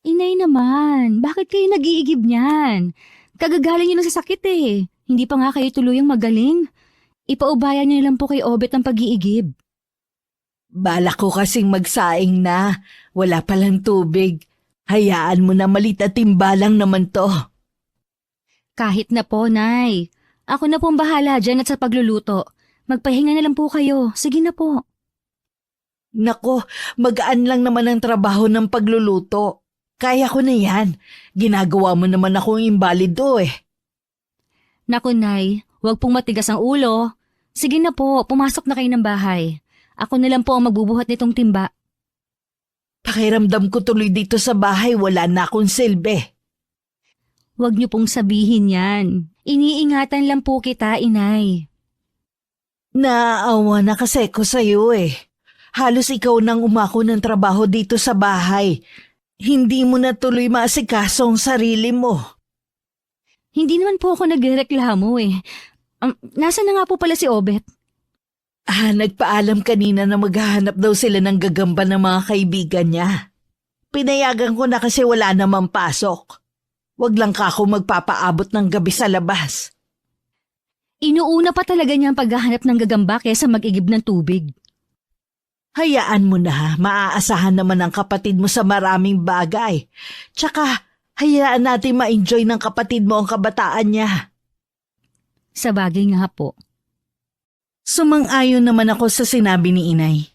Inay naman, bakit kayo nag-iigib niyan? Kagagaling niyo lang sa sakit eh. Hindi pa nga kayo tuluyang magaling. Ipaubayan niyo lang po kay Obet ang pag-iigib. Balak ko kasing magsaing na. Wala palang tubig. Hayaan mo na malit at timbalang naman to. Kahit na po, Nay. Ako na pong bahala dyan at sa pagluluto. Magpahinga na lang po kayo. Sige na po. Nako, magaan lang naman ang trabaho ng pagluluto. Kaya ko na yan. Ginagawa mo naman akong imbalido eh. Naku, Nay. Huwag pong matigas ang ulo. Sige na po, pumasok na kayo ng bahay. Ako na lang po ang magbubuhat nitong timba. Pakiramdam ko tuloy dito sa bahay, wala na akong silbi. Huwag niyo pong sabihin yan. Iniingatan lang po kita, Inay. Naaawa na kasi ko sa'yo eh. Halos ikaw nang umako ng trabaho dito sa bahay. Hindi mo na tuloy maasikaso ang sarili mo. Hindi naman po ako nagreklamo eh. Nasaan na nga po pala si Obet? Nagpaalam kanina na maghahanap daw sila ng gagamba ng mga kaibigan niya. Pinayagan ko na kasi wala namang pasok. Wag lang ka ako magpapaabot ng gabi sa labas. Inuuna pa talaga niya ang paghahanap ng gagamba kaysa mag-igib ng tubig. Hayaan mo na, maaasahan naman ang kapatid mo sa maraming bagay. Tsaka, hayaan natin ma-enjoy ng kapatid mo ang kabataan niya. Sa bagay nga po. Sumang-ayon naman ako sa sinabi ni Inay.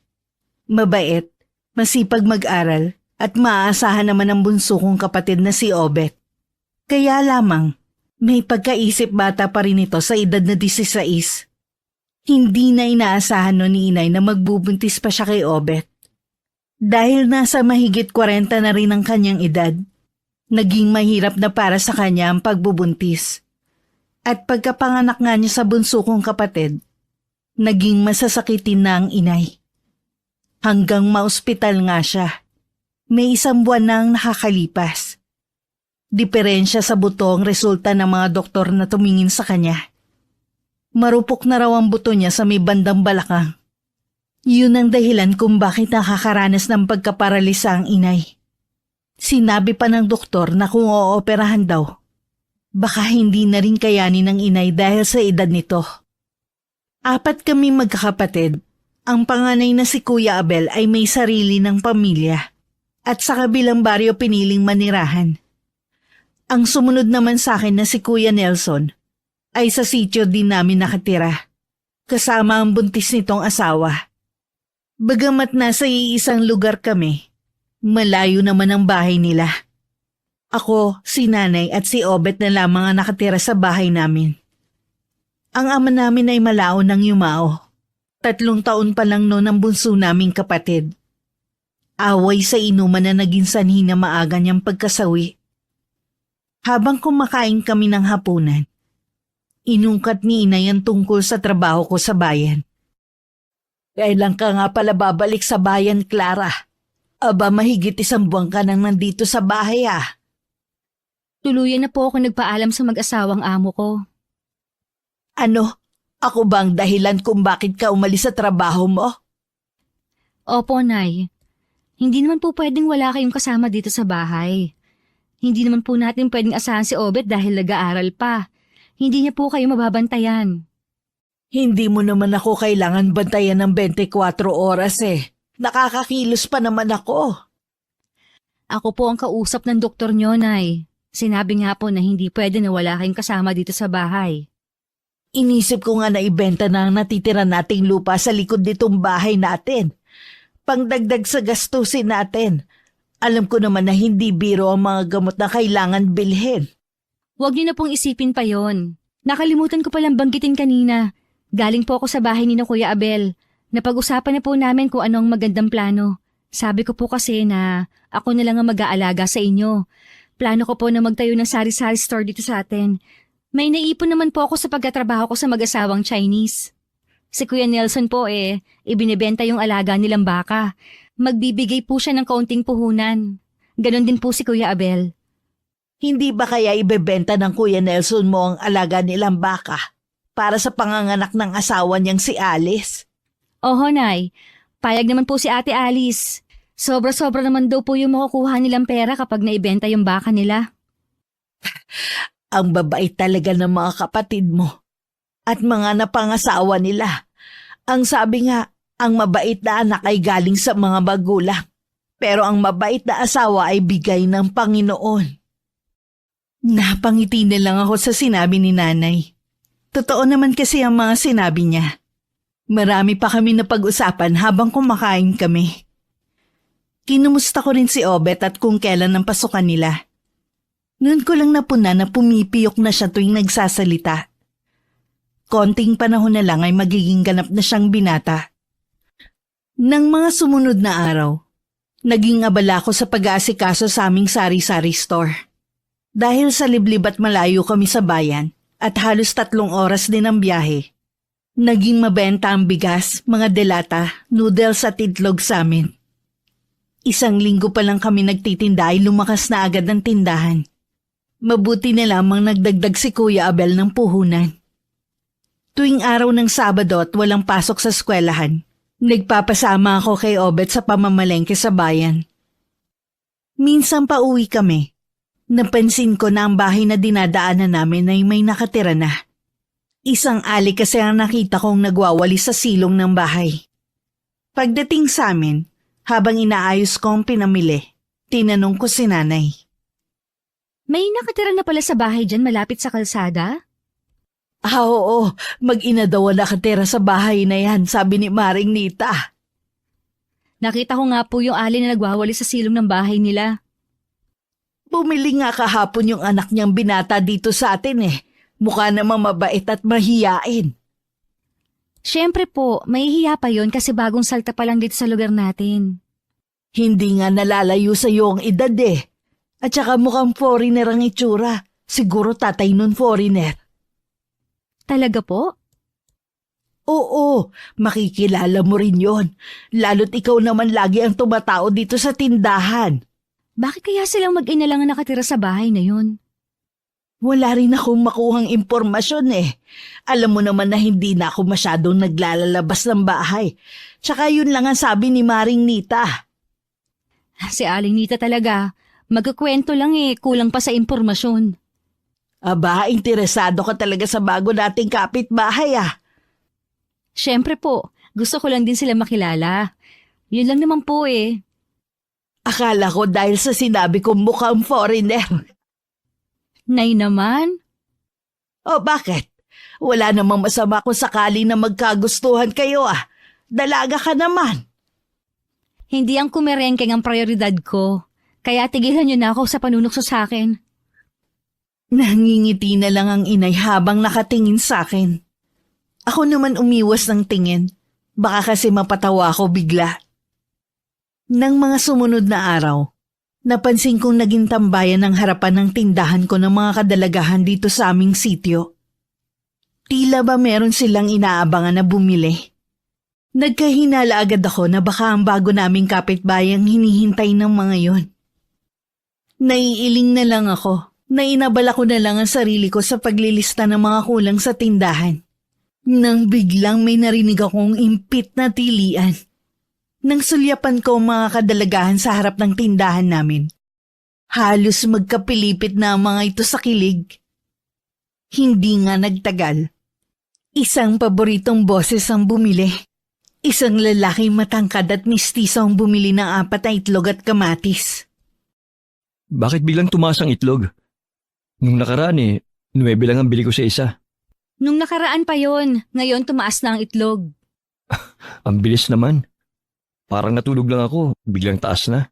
Mabait, masipag mag-aral, at maaasahan naman ang bunso kong kapatid na si Obet. Kaya lamang, may pagkaisip bata pa rin ito sa edad na 16. Hindi na inaasahan no ni Inay na magbubuntis pa siya kay Obet. Dahil nasa mahigit 40 na rin ang kanyang edad, naging mahirap na para sa kanya ang pagbubuntis. At pagkapanganak nga niya sa bunso kong kapatid, naging masasakitin na ang inay. Hanggang maospital nga siya. May 1 buwan nang nakakalipas. Diferensya sa buto ang resulta ng mga doktor na tumingin sa kanya. Marupok na raw ang buto niya sa may bandang balakang. Yun ang dahilan kung bakit nakakaranas ng pagkaparalisa ang inay. Sinabi pa ng doktor na kung ooperahan daw, baka hindi na rin kayanin ng inay dahil sa edad nito. 4 kami magkakapatid. Ang panganay na si Kuya Abel ay may sarili ng pamilya at sa kabilang baryo piniling manirahan. Ang sumunod naman sa akin na si Kuya Nelson ay sa sityo din namin nakatira, kasama ang buntis nitong asawa. Bagamat nasa iisang lugar kami, malayo naman ang bahay nila. Ako, si Nanay at si Obet na lamang ang nakatira sa bahay namin. Ang ama namin ay malao ng yumao. 3 taon pa lang noon ang bunso naming kapatid. Away sa inuman na naging sanhi na maaga niyang pagkasawi. Habang kumakain kami ng hapunan, inungkat ni Inay ang tungkol sa trabaho ko sa bayan. Kailan ka nga pala babalik sa bayan, Clara? Aba, mahigit 1 buwan ka nang nandito sa bahay ah. Tuluyan na po ako nagpaalam sa mag-asawang amo ko. Ano? Ako bang dahilan kung bakit ka umalis sa trabaho mo? Opo, Nay. Hindi naman po pwedeng wala kayong kasama dito sa bahay. Hindi naman po natin pwedeng asahan si Obet dahil nag-aaral pa. Hindi niya po kayo mababantayan. Hindi mo naman ako kailangan bantayan ng 24 oras eh. Nakakakilos pa naman ako. Ako po ang kausap ng doktor niyo, Nay. Sinabi nga po na hindi pwede na wala kayong kasama dito sa bahay. Inisip ko nga na ibenta na ang natitira nating lupa sa likod nitong bahay natin. Pangdagdag sa gastusin natin. Alam ko naman na hindi biro ang mga gamot na kailangan bilhin. Huwag niyo na pong isipin pa yon. Nakalimutan ko palang banggitin kanina. Galing po ako sa bahay ni na Kuya Abel. Napag-usapan na po namin kung ano ang magandang plano. Sabi ko po kasi na ako na lang ang mag-aalaga sa inyo. Plano ko po na magtayo ng sari-sari store dito sa atin. May naipon naman po ako sa pagkatrabaho ko sa mag-asawang Chinese. Si Kuya Nelson po ibinebenta yung alaga nilang baka. Magbibigay po siya ng kaunting puhunan. Ganon din po si Kuya Abel. Hindi ba kaya ibebenta ng Kuya Nelson mo ang alaga nilang baka para sa panganganak ng asawa niyang si Alice? Oho, Nay. Payag naman po si Ate Alice. Sobra-sobra naman daw po yung makukuha nilang pera kapag naibenta yung baka nila. Ang babait talaga ng mga kapatid mo at mga napangasawa nila. Ang sabi nga, ang mabait na anak ay galing sa mga magulang. Pero ang mabait na asawa ay bigay ng Panginoon. Napangiti na lang ako sa sinabi ni nanay. Totoo naman kasi ang mga sinabi niya. Marami pa kami na pag-usapan habang kumakain kami. Kinumusta ko rin si Obet at kung kailan ang pasukan nila. Noon ko lang napuna na pumipiyok na siya tuwing nagsasalita. Konting panahon na lang ay magiging ganap na siyang binata. Nang mga sumunod na araw, naging abala ko sa pag-aasikaso sa aming sari-sari store. Dahil sa liblib at malayo kami sa bayan at halos 3 oras din ang biyahe, naging mabenta ang bigas, mga delata, noodles at itlog sa amin. 1 linggo pa lang kami nagtitinda ay lumakas na agad ang tindahan. Mabuti na lamang nagdagdag si Kuya Abel ng puhunan. Tuwing araw ng Sabado at walang pasok sa eskwelahan, nagpapasama ako kay Obet sa pamamalengke sa bayan. Minsan pa uwi kami. Napansin ko na ang bahay na dinadaanan namin ay may nakatira na. Isang ali kasi ang nakita kong nagwawali sa silong ng bahay. Pagdating sa amin, habang inaayos ko ang pinamili, tinanong ko si nanay. May nakatira na pala sa bahay dyan malapit sa kalsada? Oo, mag-ina daw ang nakatira sa bahay na yan, sabi ni Maring Nita. Nakita ko nga po yung ali na nagwawali sa silong ng bahay nila. Bumili nga kahapon yung anak niyang binata dito sa atin eh. Mukha namang mabait at mahiyain. Siyempre po, mahihiya pa yon kasi bagong salta pa lang dito sa lugar natin. Hindi nga nalalayo sa iyo ang edad eh. At saka mukhang foreigner ang itsura. Siguro tatay nun foreigner. Talaga po? Oo, makikilala mo rin yon. Lalo't ikaw naman lagi ang tumatao dito sa tindahan. Bakit kaya silang mag-ina lang ang nakatira sa bahay na yun? Wala rin akong makuhang impormasyon eh. Alam mo naman na hindi na ako masyadong naglalabas ng bahay. Tsaka yun lang ang sabi ni Maring Nita. Si Aling Nita talaga. Magkukwento lang eh, kulang pa sa impormasyon. Aba, interesado ka talaga sa bago nating kapitbahay ah. Siyempre po, gusto ko lang din sila makilala. Yun lang naman po eh. Akala ko dahil sa sinabi kong mukhang foreigner. Nay naman? O bakit? Wala namang masama kung sakali na magkagustuhan kayo ah. Dalaga ka naman. Hindi ang kumerengkeng ang prioridad ko. Kaya tigilan niyo na ako sa panunukso sa akin. Nangingiti na lang ang inay habang nakatingin sa akin. Ako naman umiwas ng tingin. Baka kasi mapatawa ako bigla. Nang mga sumunod na araw, napansin kong naging tambayan ang harapan ng tindahan ko ng mga kadalagahan dito sa aming sitio. Tila ba meron silang inaabangan na bumili? Nagkahinala agad ako na baka ang bago naming kapitbayang hinihintay ng mga yon. Naiiling na lang ako na inabala ko na lang ang sarili ko sa paglilista ng mga kulang sa tindahan. Nang biglang may narinig akong impit na tilian. Nang sulyapan ko ang mga kadalagahan sa harap ng tindahan namin. Halos magkapilipit na ang mga ito sa kilig. Hindi nga nagtagal. Isang paboritong boses ang bumili. Isang lalaking matangkad at mistiso ang bumili ng 4 na itlog at kamatis. Bakit biglang tumaas ang itlog? Nung nakaraan 9 lang ang bili ko sa isa. Nung nakaraan pa yon, ngayon tumaas na ang itlog. Ang bilis naman. Parang natulog lang ako, biglang taas na.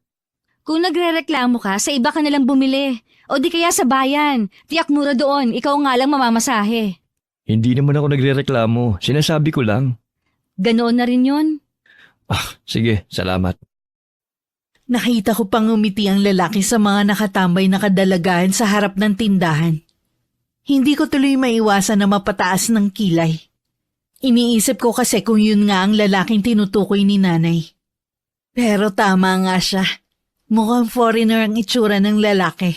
Kung nagrereklamo ka, sa iba ka nalang bumili. O di kaya sa bayan. Tiyak mura doon, ikaw nga lang mamamasahe. Hindi naman ako nagrereklamo, sinasabi ko lang. Ganoon na rin yon. Sige, salamat. Nakita ko pang umiti ang lalaki sa mga nakatambay na kadalagahan sa harap ng tindahan. Hindi ko tuloy maiwasan na mapataas ng kilay. Iniisip ko kasi kung yun nga ang lalaking tinutukoy ni nanay. Pero tama nga siya. Mukhang foreigner ang itsura ng lalaki.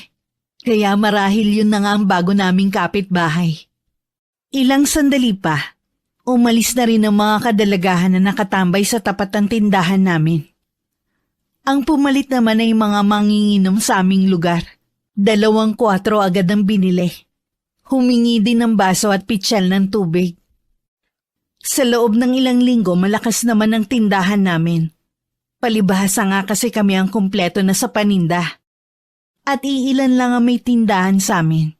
Kaya marahil yun na nga ang bago naming kapitbahay. Ilang sandali pa, umalis na rin ang mga kadalagahan na nakatambay sa tapat ng tindahan namin. Ang pumalit naman ay mga manginginom sa aming lugar. 2 kwatro agad ang binili. Humingi din ng baso at pitsyal ng tubig. Sa loob ng ilang linggo, malakas naman ang tindahan namin. Palibhasa nga kasi kami ang kumpleto na sa paninda. At iilan lang ang may tindahan sa amin.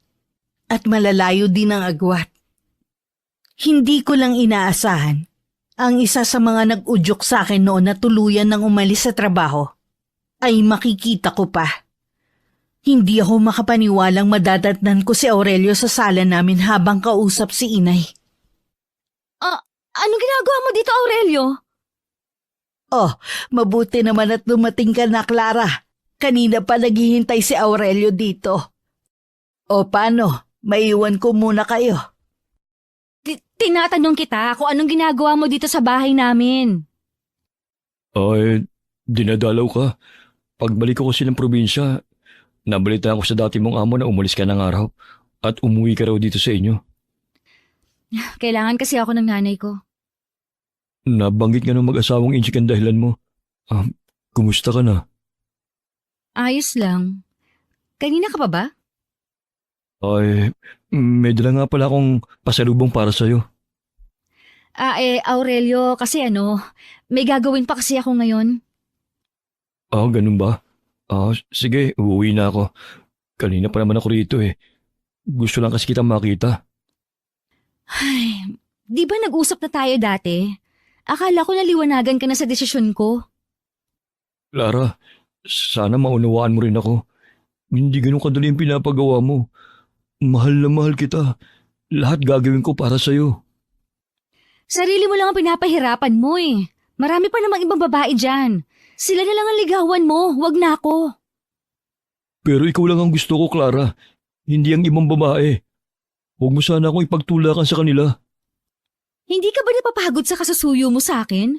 At malalayo din ang agwat. Hindi ko lang inaasahan. Ang isa sa mga nag-udyok sa akin noon na tuluyan ng umalis sa trabaho ay makikita ko pa. Hindi ako makapaniwalang madadatnan ko si Aurelio sa sala namin habang kausap si inay. Anong ginagawa mo dito, Aurelio? Oh, mabuti naman at dumating ka na, Clara. Kanina pa naghihintay si Aurelio dito. O paano? Maiwan ko muna kayo. Tinatanong kita kung anong ginagawa mo dito sa bahay namin. Ay, dinadalaw ka. Pagbalik ko kasi ng probinsya, nabalitaan ko sa dati mong amo na umalis ka ng araw at umuwi ka raw dito sa inyo. Kailangan kasi ako ng nanay ko. Nabanggit nga ng mag-asawang Inchik ang dahilan mo. Kumusta ka na? Ayos lang. Kanina ka pa ba? Ay, may dala nga pala akong pasalubong para sa'yo. Aurelio, kasi may gagawin pa kasi ako ngayon. Ganun ba? Sige, uuwi na ako. Kanina pa naman ako rito eh. Gusto lang kasi kita makita. Ay, di ba nag-usap na tayo dati? Akala ko naliwanagan ka na sa desisyon ko. Clara, sana maunawaan mo rin ako. Hindi ganun kadali yung pinapagawa mo. Mahal na mahal kita. Lahat gagawin ko para sa'yo. Sarili mo lang ang pinapahirapan mo eh. Marami pa namang ibang babae dyan. Sila na lang ang ligawan mo, wag na ako. Pero ikaw lang ang gusto ko, Clara. Hindi ang ibang babae. Huwag mo sana akong ipagtulakan sa kanila. Hindi ka ba napapagod sa kasasuyo mo sa akin?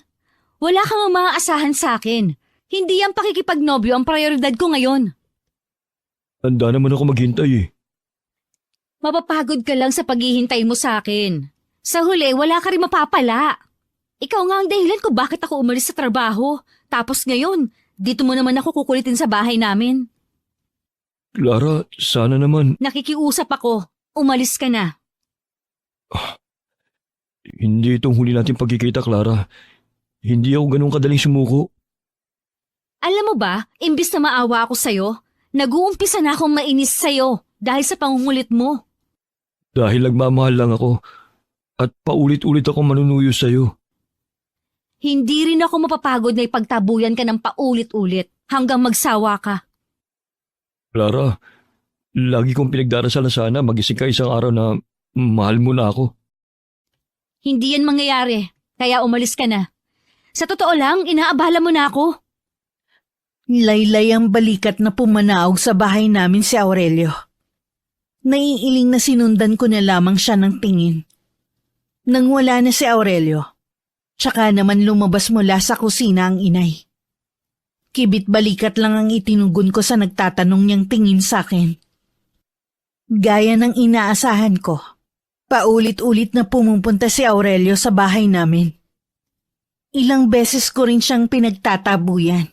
Wala kang maaasahan sa akin. Hindi ang pakikipagnobyo ang prioridad ko ngayon. Handa naman ako maghintay eh. Mapapagod ka lang sa paghihintay mo sa akin. Sa huli, wala ka rin mapapala. Ikaw nga ang dahilan kung bakit ako umalis sa trabaho. Tapos ngayon, dito mo naman ako kukulitin sa bahay namin. Clara, sana naman. Nakikiusap ako. Umalis ka na. Hindi itong huli natin pagkikita, Clara. Hindi ako ganun kadaling sumuko. Alam mo ba, imbis na maawa ako sa'yo, nag-uumpisa na akong mainis sa'yo dahil sa pangungulit mo. Dahil nagmamahal lang ako at paulit-ulit ako manunuyo sa'yo. Hindi rin ako mapapagod na ipagtabuyan ka ng paulit-ulit hanggang magsawa ka. Clara, lagi kong pinagdarasal na sana magising ka isang araw na mahal mo na ako. Hindi yan mangyayari, kaya umalis ka na. Sa totoo lang, inaabala mo na ako. Laylay ang balikat na pumanaog sa bahay namin si Aurelio. Naiiling na sinundan ko na lamang siya ng tingin. Nang wala na si Aurelio, tsaka naman lumabas mula sa kusina ang inay. Kibit balikat lang ang itinugon ko sa nagtatanong niyang tingin sa akin. Gaya ng inaasahan ko, paulit-ulit na pumupunta si Aurelio sa bahay namin. Ilang beses ko rin siyang pinagtatabuyan.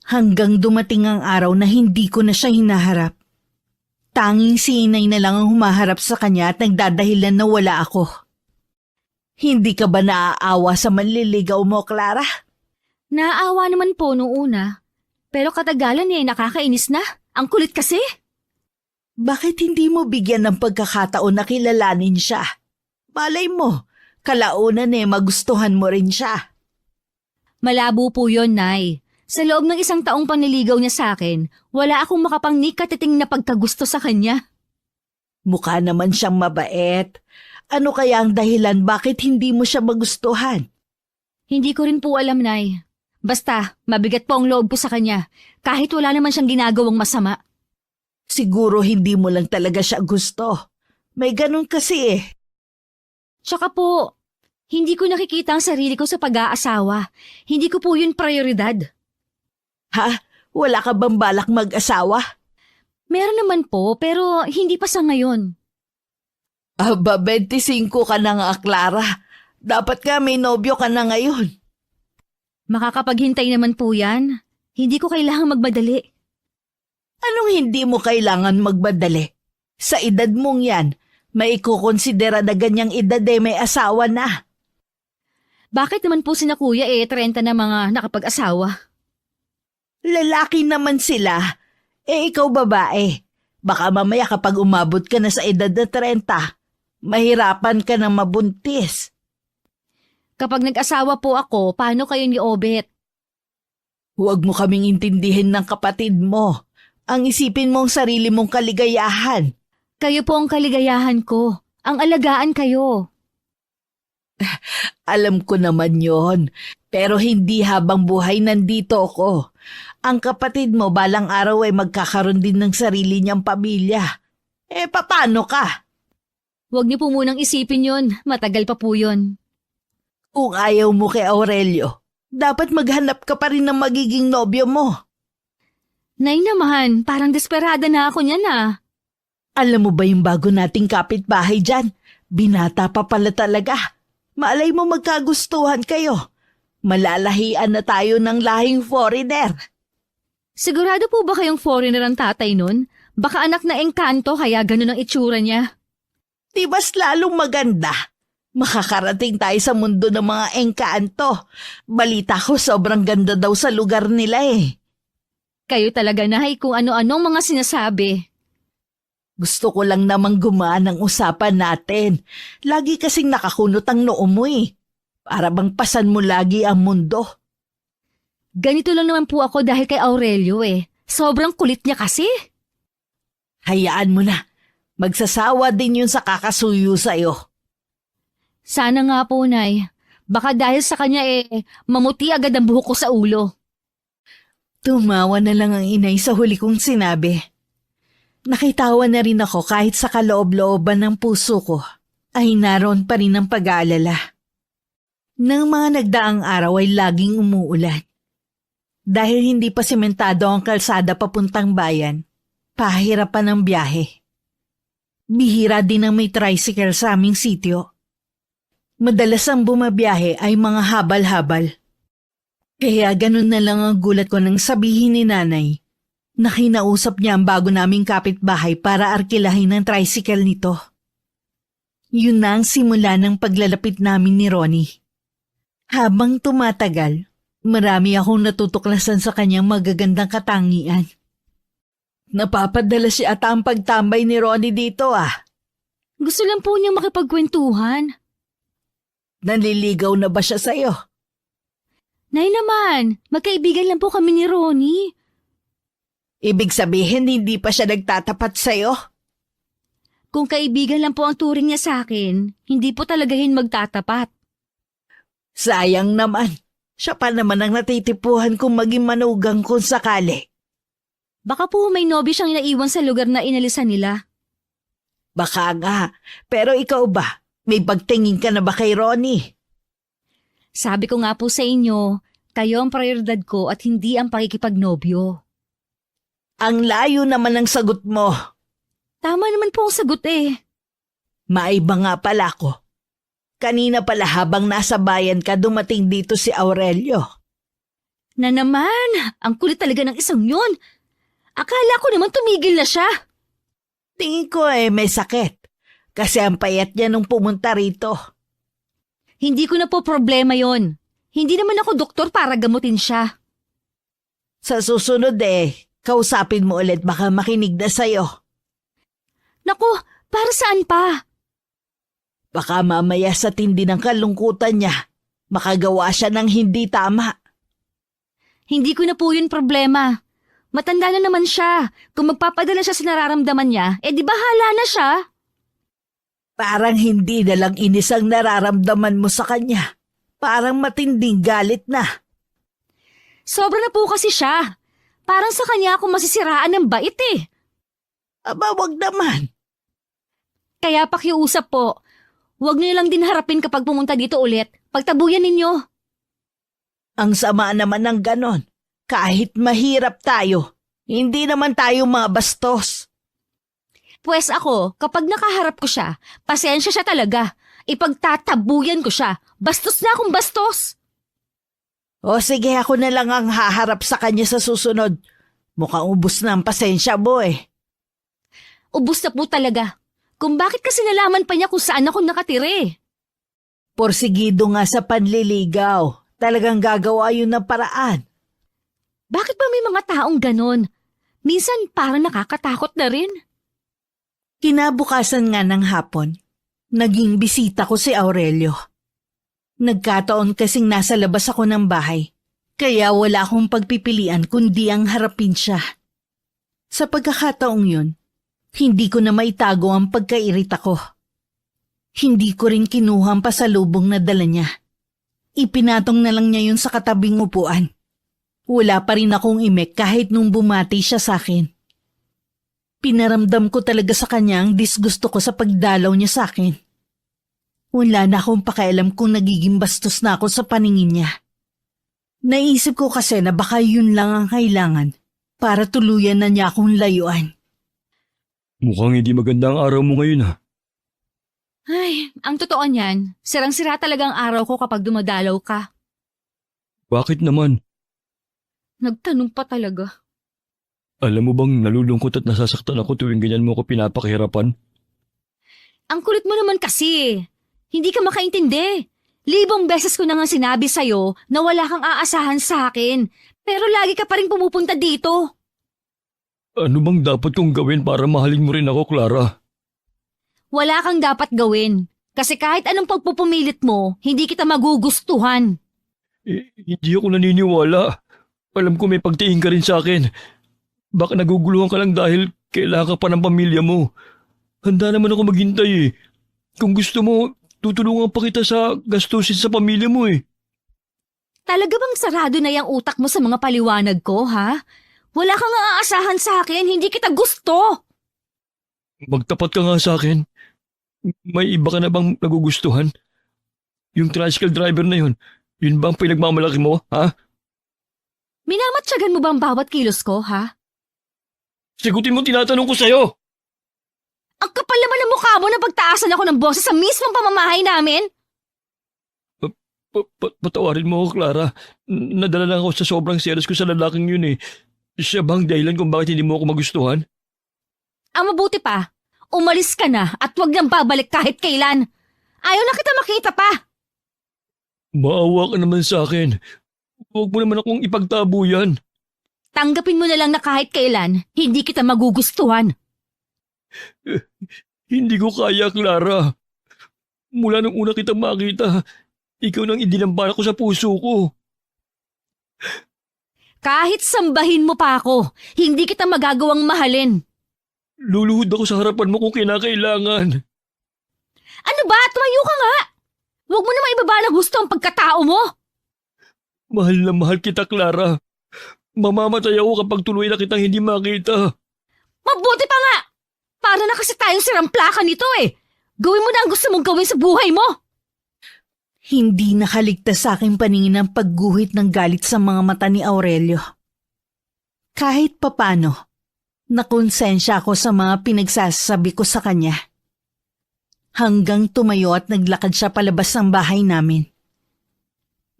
Hanggang dumating ang araw na hindi ko na siya hinaharap. Tanging si inay na lang ang humaharap sa kanya at nagdadahilan na wala ako. Hindi ka ba naaawa sa manliligaw mo, Clara? Naaawa naman po noong una. Pero katagalan nakakainis na. Ang kulit kasi. Bakit hindi mo bigyan ng pagkakataon na kilalanin siya? Malay mo, kalaunan magustuhan mo rin siya. Malabo po yon, Nay. Sa loob ng 1 taong panliligaw niya sa akin, wala akong makapangnikatiting na pagkagusto sa kanya. Mukha naman siyang mabait. Ano kaya ang dahilan bakit hindi mo siya magustuhan? Hindi ko rin po alam, Nay. Basta, mabigat po ang loob ko sa kanya, kahit wala naman siyang ginagawang masama. Siguro hindi mo lang talaga siya gusto. May ganun kasi eh. Tsaka po, hindi ko nakikita ang sarili ko sa pag-aasawa. Hindi ko po yun prioridad. Ha? Wala ka bang balak mag-asawa? Meron naman po, pero hindi pa sa ngayon. Aba, 25 ka na nga, Clara. Dapat ka may nobyo ka na ngayon. Makakapaghintay naman po yan. Hindi ko kailangang magmadali. Anong hindi mo kailangan magmadali? Sa edad mong yan, may ikukonsidera na ganyang edad may asawa na. Bakit naman po sina kuya 30 na mga nakapag-asawa? Lalaki naman sila. Ikaw babae. Baka mamaya kapag umabot ka na sa edad na 30, mahirapan ka na mabuntis. Kapag nag-asawa po ako, paano kayo ni Obet? Huwag mo kaming intindihin ng kapatid mo. Ang isipin mo ang sarili mong kaligayahan. Kayo po ang kaligayahan ko. Ang alagaan kayo. Alam ko naman yon. Pero hindi habang buhay nandito ako. Ang kapatid mo balang araw ay magkakaroon din ng sarili niyang pamilya. Paano ka? Huwag niyo po munang isipin yon. Matagal pa po yon. Kung ayaw mo kay Aurelio, dapat maghanap ka pa rin ng magiging nobyo mo. Nay naman, parang desperada na ako niyan Alam mo ba yung bago nating kapitbahay dyan? Binata pa pala talaga. Malay mo magkagustuhan kayo. Malalahian na tayo ng lahing foreigner. Sigurado po ba kayong foreigner ang tatay nun? Baka anak na engkanto kaya ganun ang itsura niya. Di ba's lalong maganda? Makakarating tayo sa mundo ng mga engkanto. Balita ko sobrang ganda daw sa lugar nila Kayo talaga nahay kung ano-anong mga sinasabi. Gusto ko lang namang gumaan ang usapan natin. Lagi kasing nakakunot ang noo mo Para bang pasan mo lagi ang mundo. Ganito lang naman po ako dahil kay Aurelio Sobrang kulit niya kasi. Hayaan mo na. Magsasawa din yun sa kakasuyo sa'yo. Sana nga po, Nay. Baka dahil sa kanya mamuti agad ang buhok ko sa ulo. Tumawa na lang ang inay sa huli kong sinabi. Nakitawa na rin ako kahit sa kaloob-looban ng puso ko ay naroon pa rin ang pag-aalala. Nang mga nagdaang araw ay laging umuulan. Dahil hindi pa sementado ang kalsada papuntang bayan, pahirapan ang biyahe. Bihira din ang may tricycle sa aming sitio. Madalas ang bumabiyahe ay mga habal-habal. Kaya ganun na lang ang gulat ko nang sabihin ni nanay na kinausap niya ang bago naming kapitbahay para arkilahin ang tricycle nito. Yun na ang simula ng paglalapit namin ni Ronnie. Habang tumatagal, marami akong natutuklasan sa kanyang magagandang katangian. Napapadala siya ata ang pagtambay ni Ronnie dito Gusto lang po niyang makipagkwentuhan. Nanliligaw na ba siya sa'yo? Nay naman, magkaibigan lang po kami ni Ronnie. Ibig sabihin hindi pa siya nagtatapat sa'yo? Kung kaibigan lang po ang turing niya sa akin, hindi po talagahin magtatapat. Sayang naman. Siya pa naman ang natitipuhan kung maging manugang kung sakali. Baka po may nobyo siyang inaiwan sa lugar na inalisan nila. Baka nga. Pero ikaw ba? May pagtingin ka na ba kay Ronnie? Sabi ko nga po sa inyo, kayo ang prioridad ko at hindi ang pakikipagnobyo. Ang layo naman ng sagot mo. Tama naman po ang sagot Maiba nga pala ko. Kanina pala habang nasa bayan ka dumating dito si Aurelio. Na naman, ang kulit talaga ng isang yun. Akala ko naman tumigil na siya. Tingin ko may sakit. Kasi ang payat niya nung pumunta rito. Hindi ko na po problema yon. Hindi naman ako doktor para gamutin siya. Sa susunod kausapin mo ulit baka makinig na sa'yo. Naku, para saan pa? Baka mamaya sa tindi ng kalungkutan niya, makagawa siya ng hindi tama. Hindi ko na po yun problema. Matanda na naman siya. Kung magpapadala siya sa nararamdaman niya, di bahala na siya. Parang hindi na lang inis ang nararamdaman mo sa kanya. Parang matinding galit na. Sobra na po kasi siya. Parang sa kanya ako masisiraan ng bait Aba, wag naman. Kaya pakiusap po, huwag niyo lang din harapin kapag pumunta dito ulit. Pagtabuyan ninyo. Ang sama naman ng ganon. Kahit mahirap tayo, hindi naman tayo mga bastos. Pwes ako, kapag nakaharap ko siya, pasensya siya talaga. Ipagtatabuyan ko siya. Bastos na akong bastos. O sige, ako na lang ang haharap sa kanya sa susunod. Mukhang ubos na ang pasensya mo eh. Ubus na po talaga. Kung bakit kasi nalaman pa niya kung saan ako nakatire. Porsigido nga sa panliligaw. Talagang gagawa yun ng paraan. Bakit ba may mga taong ganon? Minsan parang nakakatakot na rin. Kinabukasan nga ng hapon, naging bisita ko si Aurelio. Nagkataon kasing nasa labas ako ng bahay, kaya wala akong pagpipilian kundi ang harapin siya. Sa pagkakataong yun, hindi ko na maitago ang pagkairita ko. Hindi ko rin kinuha ang pasalubong na dala niya. Ipinatong na lang niya yun sa katabing upuan. Wala pa rin akong imek kahit nung bumati siya sa akin. Pinaramdam ko talaga sa kanya ang disgusto ko sa pagdalaw niya sa akin. Wala na akong pakialam kung nagiging bastos na ako sa paningin niya. Naisip ko kasi na baka yun lang ang kailangan para tuluyan na niya akong layuan. Mukhang hindi maganda ang araw mo ngayon ha. Ay, ang totoo niyan, sirang-sira talaga ang araw ko kapag dumadalaw ka. Bakit naman? Nagtanong pa talaga. Alam mo bang nalulungkot at nasasaktan ako tuwing ganyan mo ako pinapakihirapan? Ang kulit mo naman kasi. Hindi ka makaintindi. 1,000 beses ko na nga sinabi sa'yo na wala kang aasahan sa akin. Pero lagi ka pa rin pumupunta dito. Ano bang dapat kong gawin para mahalin mo rin ako, Clara? Wala kang dapat gawin. Kasi kahit anong pagpupumilit mo, hindi kita magugustuhan. Hindi ako naniniwala. Alam ko may pagtingin ka rin sa akin. Baka naguguluhan ka lang dahil kailangan ka pa ng pamilya mo. Handa naman ako maghintay eh. Kung gusto mo, tutulungan pa kita sa gastusin sa pamilya mo eh. Talaga bang sarado na yung utak mo sa mga paliwanag ko, ha? Wala kang aasahan sa akin, hindi kita gusto. Magtapat ka nga sa akin. May iba ka na bang nagugustuhan? Yung tricycle driver na yun ba ang pinagmamalaki mo, ha? Minamatsagan mo ba ang bawat kilos ko, ha? Sagutin mo tinatanong ko sa'yo! Ang kapal naman ng mukha mo na pagtaasan ako ng boses sa mismong pamamahay namin. Patawarin mo ako, Clara. Nadala lang ako sa sobrang selos ko sa lalaking yun eh. Siya bang dahilan kung bakit hindi mo ako magustuhan? Ang mabuti pa, umalis ka na at huwag nang babalik kahit kailan. Ayaw na kita makita pa. Maawa ka naman sa akin. Huwag mo naman akong ipagtabo yan. Tanggapin mo na lang na kahit kailan, hindi kita magugustuhan. Hindi ko kaya, Clara. Mula nung una kitang makita, ikaw nang idinambana ko sa puso ko. Kahit sambahin mo pa ako, hindi kita magagawang mahalin. Luluhod ako sa harapan mo kung kinakailangan. Ano ba? Tumayo ka nga! Huwag mo na maibaba ng gusto ang pagkatao mo. Mahal na mahal kita, Clara. Mamamatay ako kapag tuloy na kitang hindi makita. Mabuti pa nga! Para na kasi tayong sirampla nito eh. Gawin mo na ang gusto mong gawin sa buhay mo. Hindi nakaligtas sa aking paningin ang pagguhit ng galit sa mga mata ni Aurelio. Kahit papano, nakonsensya ako sa mga pinagsasabi ko sa kanya. Hanggang tumayo at naglakad siya palabas ng bahay namin.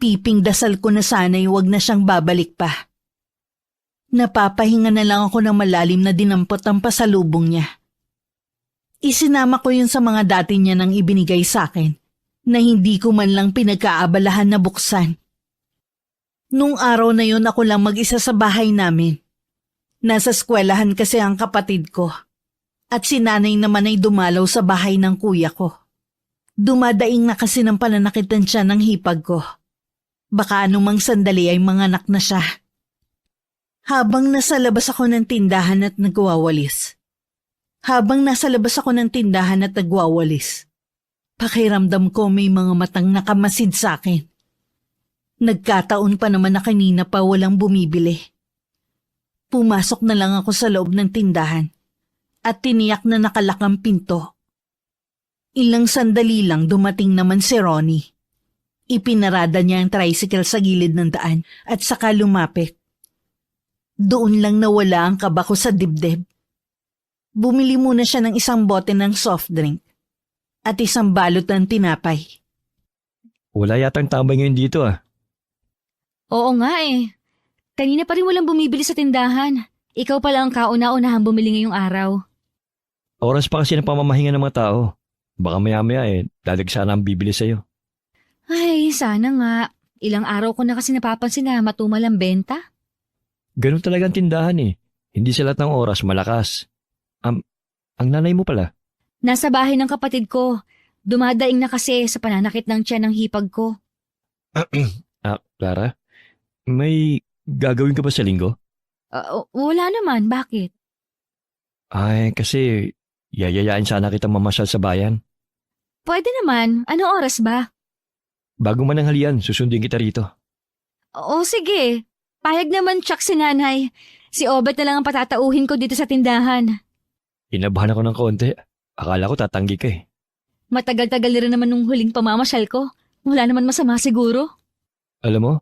Piping dasal ko na sana'y huwag na siyang babalik pa. Napapahinga na lang ako ng malalim na dinampot ang pasalubong niya. Isinama ko yun sa mga dati niya nang ibinigay sa akin na hindi ko man lang pinagkaabalahan na buksan. Nung araw na yun ako lang mag-isa sa bahay namin. Nasa eskwelahan kasi ang kapatid ko at si nanay naman ay dumalaw sa bahay ng kuya ko. Dumadaing na kasi ng pananakitan siya ng hipag ko. Baka anumang sandali ay manganak na siya. Habang nasa labas ako ng tindahan at nagwawalis. Pakiramdam ko may mga matang nakamasid sa akin. Nagkataon pa naman na kanina pa walang bumibili. Pumasok na lang ako sa loob ng tindahan at tiniyak na nakalak ang pinto. Ilang sandali lang dumating naman si Ronnie. Ipinarada niya ang tricycle sa gilid ng daan at saka lumapit. Doon lang nawala ang kaba ko sa dibdib. Bumili muna siya ng isang bote ng soft drink at isang balot ng tinapay. Wala yatang tambay ngayon dito ah. Oo nga eh. Kanina pa rin walang bumibili sa tindahan. Ikaw pala ang kauna-unahang bumili ngayong araw. Oras pa kasi ng pamamahinga ng mga tao. Baka maya-maya dadag sana ang bibili sa'yo. Ay, sana nga. Ilang araw ko na kasi napapansin na matumal ang benta. Ganun talaga ang tindahan eh. Hindi sa lahat ng oras malakas. Ang nanay mo pala. Nasa bahay ng kapatid ko. Dumadaing na kasi sa pananakit ng tiyan ng hipag ko. Clara? May gagawin ka ba sa linggo? Wala naman, bakit? Ay, kasi yayayain sana kitang mamasyal sa bayan. Pwede naman, ano oras ba? Bago man ang halian, susundin kita rito. Oo, sige. Payag naman tsak si nanay. Si Obet na lang ang patatauhin ko dito sa tindahan. Inabahan ako ng konti. Akala ko tatanggi ka eh. Matagal-tagal rin naman nung huling pamamasyal ko. Wala naman masama siguro. Alam mo,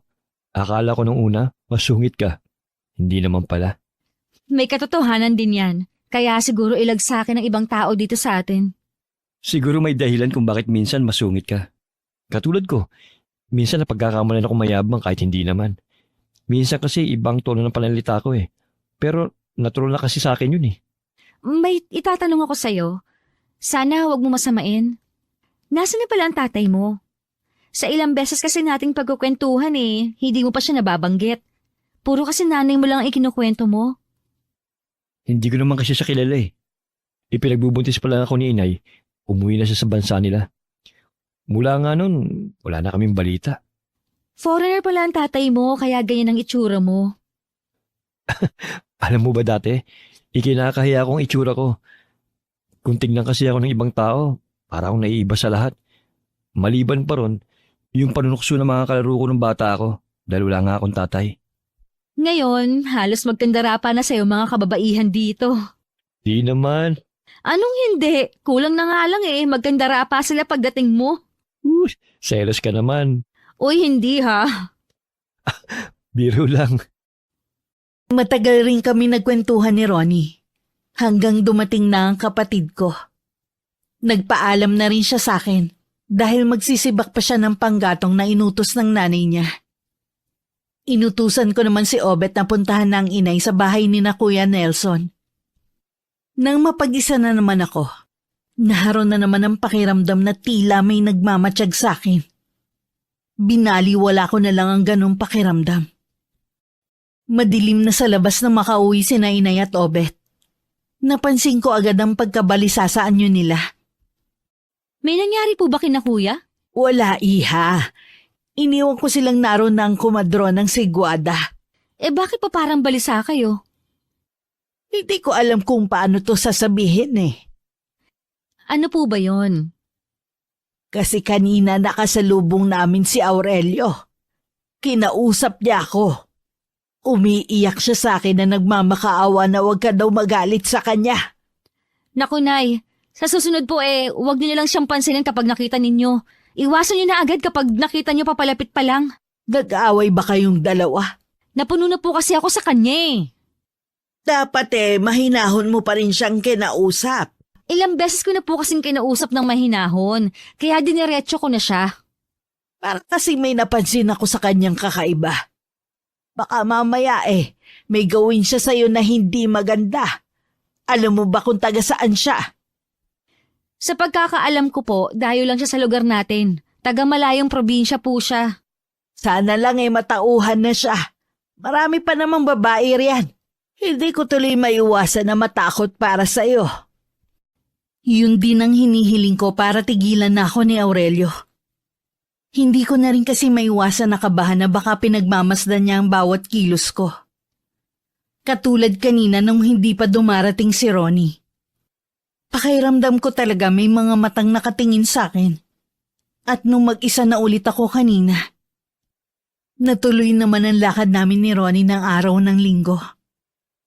akala ko nung una, masungit ka. Hindi naman pala. May katotohanan din yan. Kaya siguro ilag sa akin ng ibang tao dito sa atin. Siguro may dahilan kung bakit minsan masungit ka. Katulad ko, minsan napagkakamalan ako mayabang kahit hindi naman. Minsan kasi ibang tono ng pananalita ko eh. Pero natural na kasi sa akin yun eh. May itatanong ako sa'yo. Sana huwag mo masamain. Nasaan na pala ang tatay mo? Sa ilang beses kasi nating pagkukwentuhan eh, hindi mo pa siya nababanggit. Puro kasi nanay mo lang ang ikinukwento mo. Hindi ko naman kasi siya kilala eh. Ipinagbubuntis pa lang ako ni inay, umuwi na siya sa bansa nila. Mula nga nun, wala na kaming balita. Foreigner pala ang tatay mo, kaya ganyan ang itsura mo. Alam mo ba dati, ikinakahiya akong itsura ko. Kung tingnan kasi ako ng ibang tao, para akong naiiba sa lahat. Maliban pa ron, yung panunukso ng mga kalaro ko ng bata ako dahil wala nga akong tatay. Ngayon, halos magkandara pa na sa'yo mga kababaihan dito. Di naman. Anong hindi? Kulang na nga lang eh, magkandara pa sila pagdating mo. Selos ka naman. Uy, hindi ha. Biro lang. Matagal rin kami nagkwentuhan ni Ronnie. Hanggang dumating na ang kapatid ko. Nagpaalam na rin siya sa akin dahil magsisibak pa siya ng panggatong na inutos ng nanay niya. Inutusan ko naman si Obet na puntahan ng inay sa bahay ni na Kuya Nelson. Nang mapag-isa na naman ako, naharon na naman ang pakiramdam na tila may nagmamatsyag sa akin. Binaliwala ko na lang ang ganong pakiramdam. Madilim na sa labas na makauwi si na inay at Obet. Napansin ko agad ang pagkabalisa sa anyo nila. May nangyari po ba kina kuya? Wala, iha. Iniwan ko silang naroon ng kumadron ng sigwada. Bakit pa parang balisa kayo? Hindi ko alam kung paano to sasabihin eh. Ano po ba yon? Kasi kanina nakasalubong namin si Aurelio. Kinausap niya ako. Umiiyak siya sa akin na nagmamakaawa na huwag ka daw magalit sa kanya. Naku nay, sa susunod po huwag niyo lang siyang pansinin kapag nakita ninyo. Iwasan niyo na agad kapag nakita niyo papalapit pa lang. Nag-aaway ba kayong dalawa? Napuno na po kasi ako sa kanya eh. Dapat mahinahon mo pa rin siyang kinausap. Ilang beses ko na po kasing kinausap ng mahinahon, kaya diniretso ko na siya. Parang kasi may napansin ako sa kanyang kakaiba. Baka mamaya may gawin siya sa'yo na hindi maganda. Alam mo ba kung taga saan siya? Sa pagkakaalam ko po, dayo lang siya sa lugar natin. Taga malayong probinsya po siya. Sana lang matauhan na siya. Marami pa namang babae riyan. Hindi ko tuloy maiwasan na matakot para sa'yo. Yun din ang hinihiling ko para tigilan na ako ni Aurelio. Hindi ko na rin kasi maiwasan na kabahan na baka pinagmamasdan niya ang bawat kilos ko. Katulad kanina nung hindi pa dumarating si Ronnie. Pakiramdam ko talaga may mga matang nakatingin sa akin. At nung mag-isa na ulit ako kanina, natuloy naman ang lakad namin ni Ronnie ng araw ng linggo.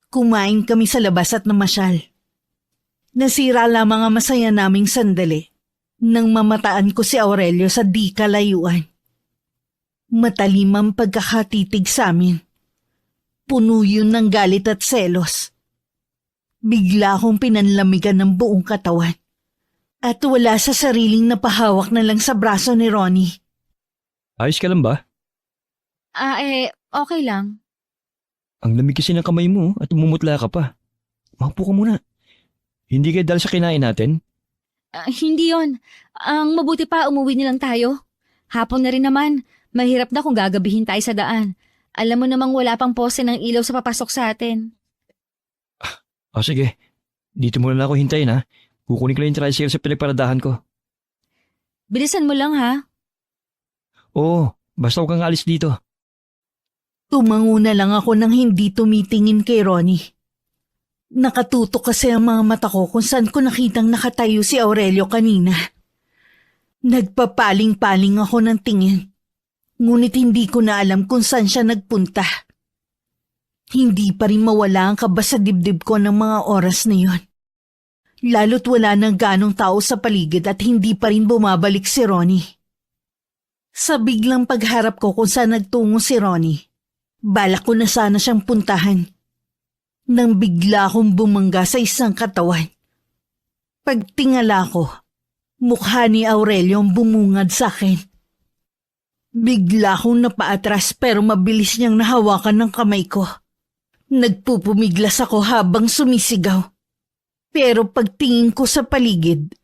Kumain kami sa labas at namasyal. Nasira lamang ang masaya naming sandali nang mamataan ko si Aurelio sa di kalayuan. Matalim ang pagkakatitig sa amin. Puno yun ng galit at selos. Bigla akong pinanlamigan ng buong katawan at wala sa sariling napahawak na lang sa braso ni Ronnie. Ayos ka lang ba? Okay lang. Ang lamig kasi ng kamay mo at umumutla ka pa. Maupo ka muna. Hindi kayo dahil sa kinain natin? Hindi yon. Ang mabuti pa, umuwi na lang tayo. Hapon na rin naman. Mahirap na kung gagabihin tayo sa daan. Alam mo namang wala pang pose ng ilaw sa papasok sa atin. Sige. Dito muna lang ako hintayin ha. Kukunin ko lang yung tricycle sa pinagparadahan ko. Bilisan mo lang ha. Oo, basta huwag kang alis dito. Tumango na lang ako nang hindi tumitingin kay Ronnie. Nakatutok kasi ang mga mata ko kung saan ko nakitang nakatayo si Aurelio kanina. Nagpapaling-paling ako ng tingin. Ngunit hindi ko na alam kung saan siya nagpunta. Hindi pa rin mawala ang kaba sa dibdib ko ng mga oras na yon. Lalo't wala nang ganong tao sa paligid at hindi pa rin bumabalik si Ronnie. Sa biglang pagharap ko kung saan nagtungo si Ronnie, balak ko na sana siyang puntahan. Nang bigla akong bumangga sa isang katawan. Pagtingala ko, mukha ni Aurelio ang bumungad sa akin. Bigla akong napaatras pero mabilis niyang nahawakan ng kamay ko. Nagpupumiglas ako habang sumisigaw. Pero pagtingin ko sa paligid,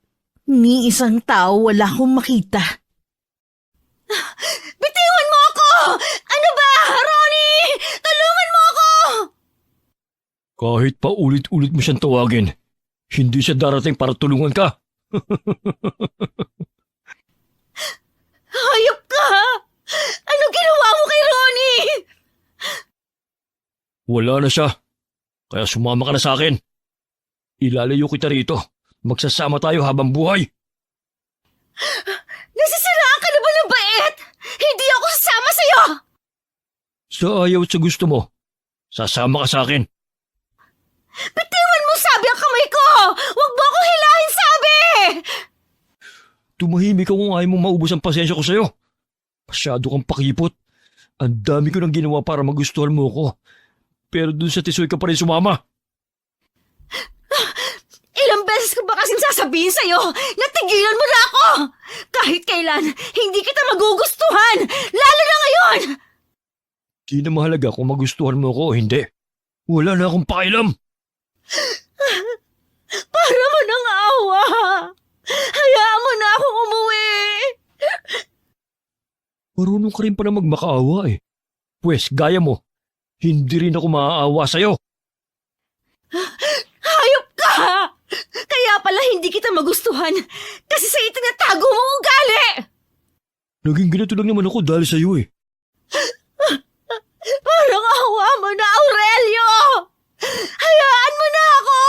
ni isang tao wala akong makita. Bitiwan mo ako! Ano ba, Ronnie? Tulungan mo ako! Kahit pa ulit-ulit mo siyang tawagin, hindi siya darating para tulungan ka. Hayop ka! Ano ginawa mo kay Ronnie? Wala na siya. Kaya sumama ka na sa akin. Ilalayo kita rito. Magsasama tayo habang buhay. Nasisiraan ka na ba ng bait? Hindi ako sasama sa'yo! Sa ayaw at sa gusto mo, sasama ka sa akin. Bitiwan mo sabi ang kamay ko! Huwag mo akong hilahin sabi! Tumahimik ka kung ayaw mong maubos ang pasensya ko sa'yo. Masyado kang pakipot. Ang dami ko nang ginawa para magustuhan mo ko. Pero dun sa tisoy ka pa rin sumama. Ilang beses ko ba kasing sasabihin sa'yo na tigilan mo na ako? Kahit kailan, hindi kita magugustuhan! Lalo na ngayon! Di na mahalaga kung magustuhan mo ko o hindi. Wala na akong pakialam. Para mo ng awa! Hayaan mo na akong umuwi! Marunong ka rin pa na magmakaawa eh. Pwes, gaya mo, hindi rin ako maaawa sa'yo. Hayop ka! Kaya pala hindi kita magustuhan kasi sa itinatago mong ugali! Naging ganito lang naman ako dahil sa'yo eh. Parang awa mo na, Aurelio! Hayaan mo na ako!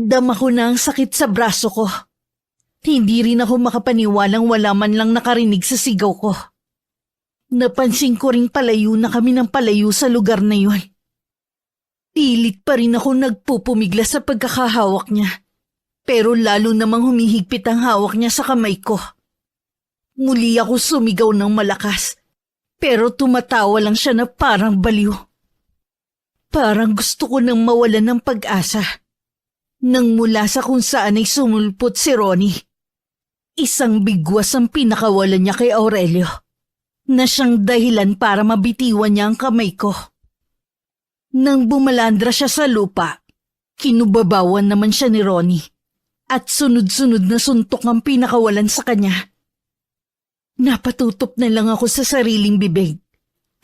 Dama ko na ang sakit sa braso ko. Hindi rin ako makapaniwalang wala man lang nakarinig sa sigaw ko. Napansin ko ring palayo na kami ng palayo sa lugar na yon. Pilit pa rin ako nagpupumigla sa pagkakahawak niya. Pero lalo namang humihigpit ang hawak niya sa kamay ko. Muli ako sumigaw ng malakas. Pero tumatawa lang siya na parang baliw. Parang gusto ko nang mawalan ng pag-asa. Nang mula sa kung saan ay sumulpot si Ronnie. Isang bigwas ang pinakawalan niya kay Aurelio. Na siyang dahilan para mabitiwan niya ang kamay ko. Nang bumalandra siya sa lupa, kinubabawan naman siya ni Ronnie. At sunod-sunod na suntok ang pinakawalan sa kanya. Napatutop na lang ako sa sariling bibig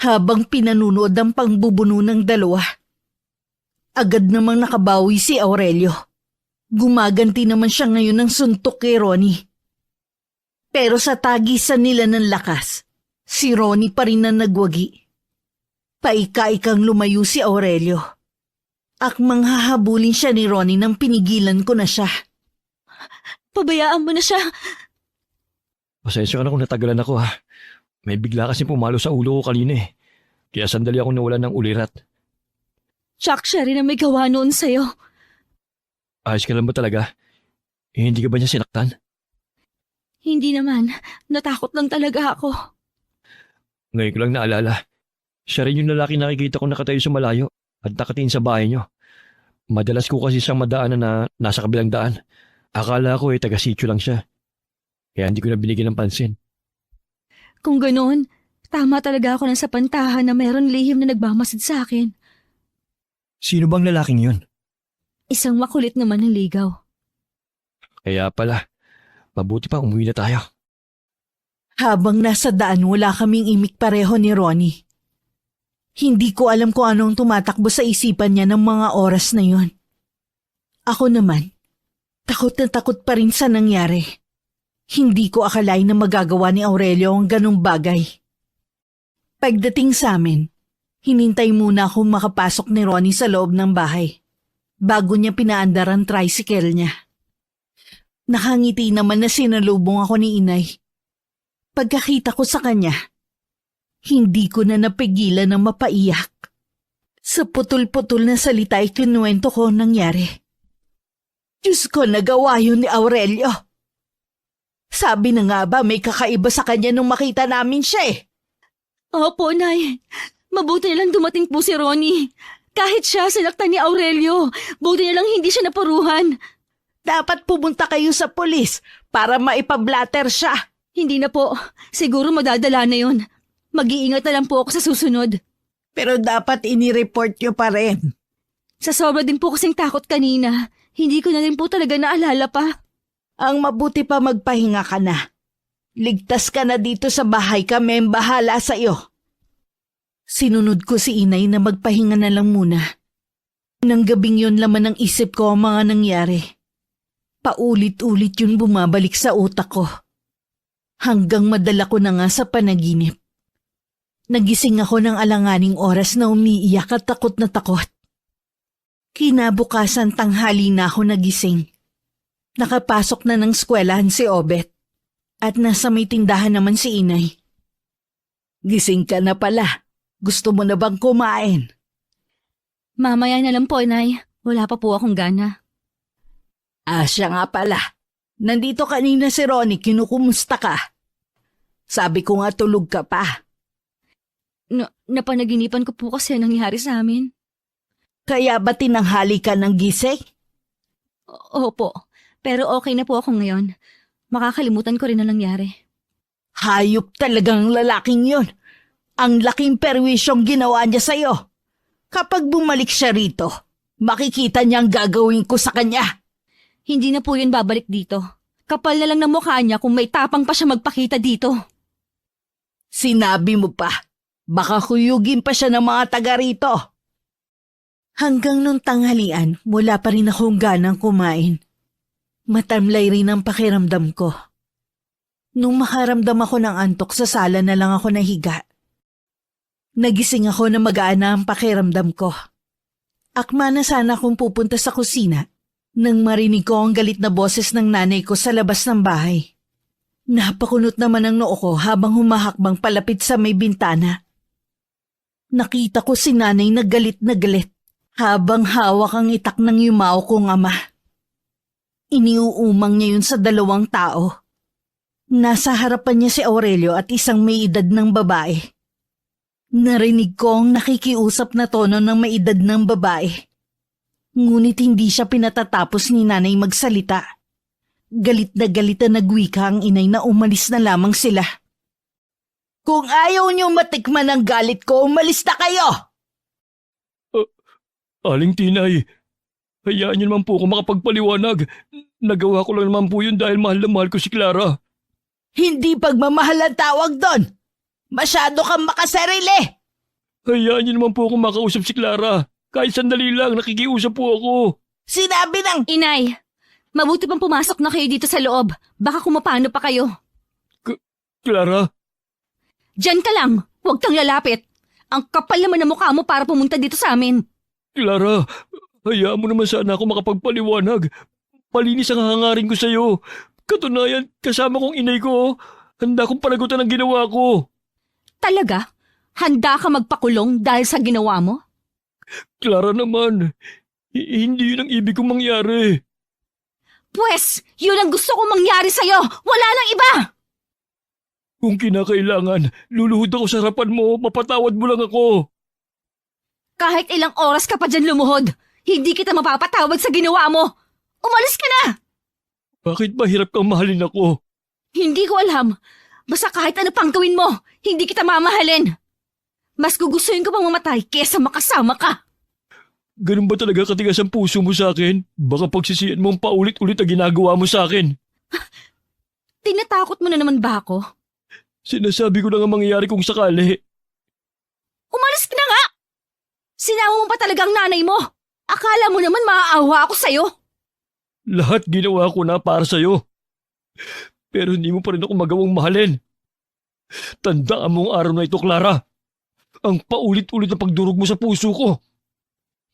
habang pinanunood ang pangbubuno ng dalawa. Agad namang nakabawi si Aurelio. Gumaganti naman siya ngayon ng suntok kay Ronnie. Pero sa tagisan nila ng lakas, si Ronnie pa rin na nagwagi. Paika-ikang lumayo si Aurelio. Akmang hahabulin siya ni Ronnie nang pinigilan ko na siya. Pabayaan mo na siya. Pasensya ka na kung natagalan ako ha. May bigla kasi pumalo sa ulo ko kanina eh. Kaya sandali akong nawalan ng ulirat. Chuck, siya rin ang may gawa noon sa'yo. Ayos ka lang ba talaga? Hindi ka ba niya sinaktan? Hindi naman. Natakot lang talaga ako. Ngayon ko lang naalala. Siya rin yung lalaki nakikita ko nakatayo sa malayo at nakatingin sa bahay niyo. Madalas ko kasi siyang madaanan na nasa kabilang daan. Akala ko taga-sityo lang siya. Kaya hindi ko na binigyan ng pansin. Kung ganoon, tama talaga ako ng sapantahan na meron lihim na nagmamasid sa akin. Sino bang lalaking yun? Isang makulit naman ng ligaw. Kaya pala, mabuti pa umuwi na tayo. Habang nasa daan, wala kaming imik pareho ni Ronnie. Hindi ko alam kung anong tumatakbo sa isipan niya ng mga oras na yon. Ako naman, takot na takot pa rin sa nangyari. Hindi ko akalain na magagawa ni Aurelio ang ganong bagay. Pagdating sa amin, hinintay muna akong makapasok ni Ronnie sa loob ng bahay bago niya pinaandar ang tricycle niya. Nakangiti naman na sinalubong ako ni Inay. Pagkakita ko sa kanya, hindi ko na napigilan ng mapaiyak. Sa putol-putol na salita ay kinuwento ko ang nangyari. Diyos ko, nagawa yun ni Aurelio. Sabi na nga ba may kakaiba sa kanya nung makita namin siya eh. Opo, Nay. Mabuti na lang dumating po si Ronnie. Kahit siya sinaktan ni Aurelio, buti na lang hindi siya napuruhan. Dapat pumunta kayo sa pulis para maipablatter siya. Hindi na po. Siguro madadala na yun. Mag-iingat na lang po ako sa susunod. Pero dapat inireport nyo pa rin. Sa sobra din po kasing takot kanina, hindi ko na rin po talaga naalala pa. Ang mabuti pa magpahinga ka na. Ligtas ka na dito sa bahay, kami ang bahala sa iyo. Sinunod ko si Inay na magpahinga na lang muna. Nang gabing yun laman ng isip ko ang mga nangyari. Paulit-ulit yun bumabalik sa utak ko. Hanggang madala ko na nga sa panaginip. Nagising ako ng alanganing oras na umiiyak at takot na takot. Kinabukasan tanghali na ako nagising. Nakapasok na ng eskwelahan si Obet at nasa may tindahan naman si Inay. Gising ka na pala. Gusto mo na bang kumain? Mamaya na lang po, Nay. Wala pa po akong gana. Siya nga pala. Nandito kanina si Ronnie, kinukumusta ka? Sabi ko nga tulog ka pa. Napanaginipan ko po kasi ang nangyari sa amin. Kaya ba tinanghali ka ng gising? Opo, pero okay na po ako ngayon. Makakalimutan ko rin ang nangyari. Hayop talagang lalaking yon. Ang laking perwisyong ginawa niya sa'yo. Kapag bumalik siya rito, makikita niya ang gagawin ko sa kanya. Hindi na po yun babalik dito. Kapal na lang ng mukha niya kung may tapang pa siya magpakita dito. Sinabi mo pa, baka kuyugin pa siya ng mga taga rito. Hanggang nung tanghalian, wala pa rin akong ganang kumain. Matamlay rin ang pakiramdam ko. Nung makaramdam ako ng antok, sa sala na lang ako nahiga. Nagising ako na mag-aana ang pakiramdam ko. Akma na sana akong pupunta sa kusina nang marinig ko ang galit na boses ng nanay ko sa labas ng bahay. Napakunot naman ang noo ko habang humahakbang palapit sa may bintana. Nakita ko si nanay na galit habang hawak ang itak ng yumao kong ama. Iniuumang niya yun sa dalawang tao. Nasa harapan niya si Aurelio at isang may edad ng babae. Narinig ko ang nakikiusap na tono ng may edad ng babae. Ngunit hindi siya pinatatapos ni nanay magsalita. Galit na nagwika ang inay na umalis na lamang sila. Kung ayaw niyo matikman ang galit ko, umalis na kayo! Aling Tinay, hayaan niyo naman po ako makapagpaliwanag. Nagawa ko lang naman po yun dahil mahal na mahal ko si Clara. Hindi pagmamahal ang tawag doon! Masyado kang makasarili! Hayaan niyo naman po ako makausap si Clara. Kahit sandali lang, nakikiusap po ako. Sinabi ng... Inay, mabuti pang pumasok na kayo dito sa loob. Baka kumapano pa kayo. Clara? Diyan ka lang, huwag kang lalapit. Ang kapal naman ng mukha mo para pumunta dito sa amin. Clara, hayaan mo naman sana ako makapagpaliwanag. Palinis ang hangarin ko sa'yo. Katunayan, kasama kong inay ko. Handa kong panagutan ang ginawa ko. Talaga? Handa ka magpakulong dahil sa ginawa mo? Clara naman, hindi yun ang ibig kong mangyari. Pwes, yun ang gusto kong mangyari sa'yo. Wala nang iba! Kung kinakailangan, luluhod ako sa harapan mo, mapatawad mo lang ako. Kahit ilang oras ka pa dyan lumuhod, hindi kita mapapatawad sa ginawa mo. Umalis ka na! Bakit ba hirap kang mahalin ako? Hindi ko alam. Basta kahit ano pang gawin mo, hindi kita mamahalin. Mas gugustuhin ko pang mamatay kesa makasama ka. Ganun ba talaga katigas ang puso mo sa akin? Baka pagsisiyan mo ang paulit-ulit na ginagawa mo sa akin. Tinatakot mo na naman ba ako? Sinasabi ko lang ang mangyayari kung sakali. Umalis ka na nga! Sinama mo pa talaga ang nanay mo. Akala mo naman maaawa ako sa'yo. Lahat ginawa ko na para sa'yo. Pero hindi mo pa rin ako magawang mahalin. Tandaan mo ang araw na ito, Clara. Ang paulit-ulit na pagdurog mo sa puso ko.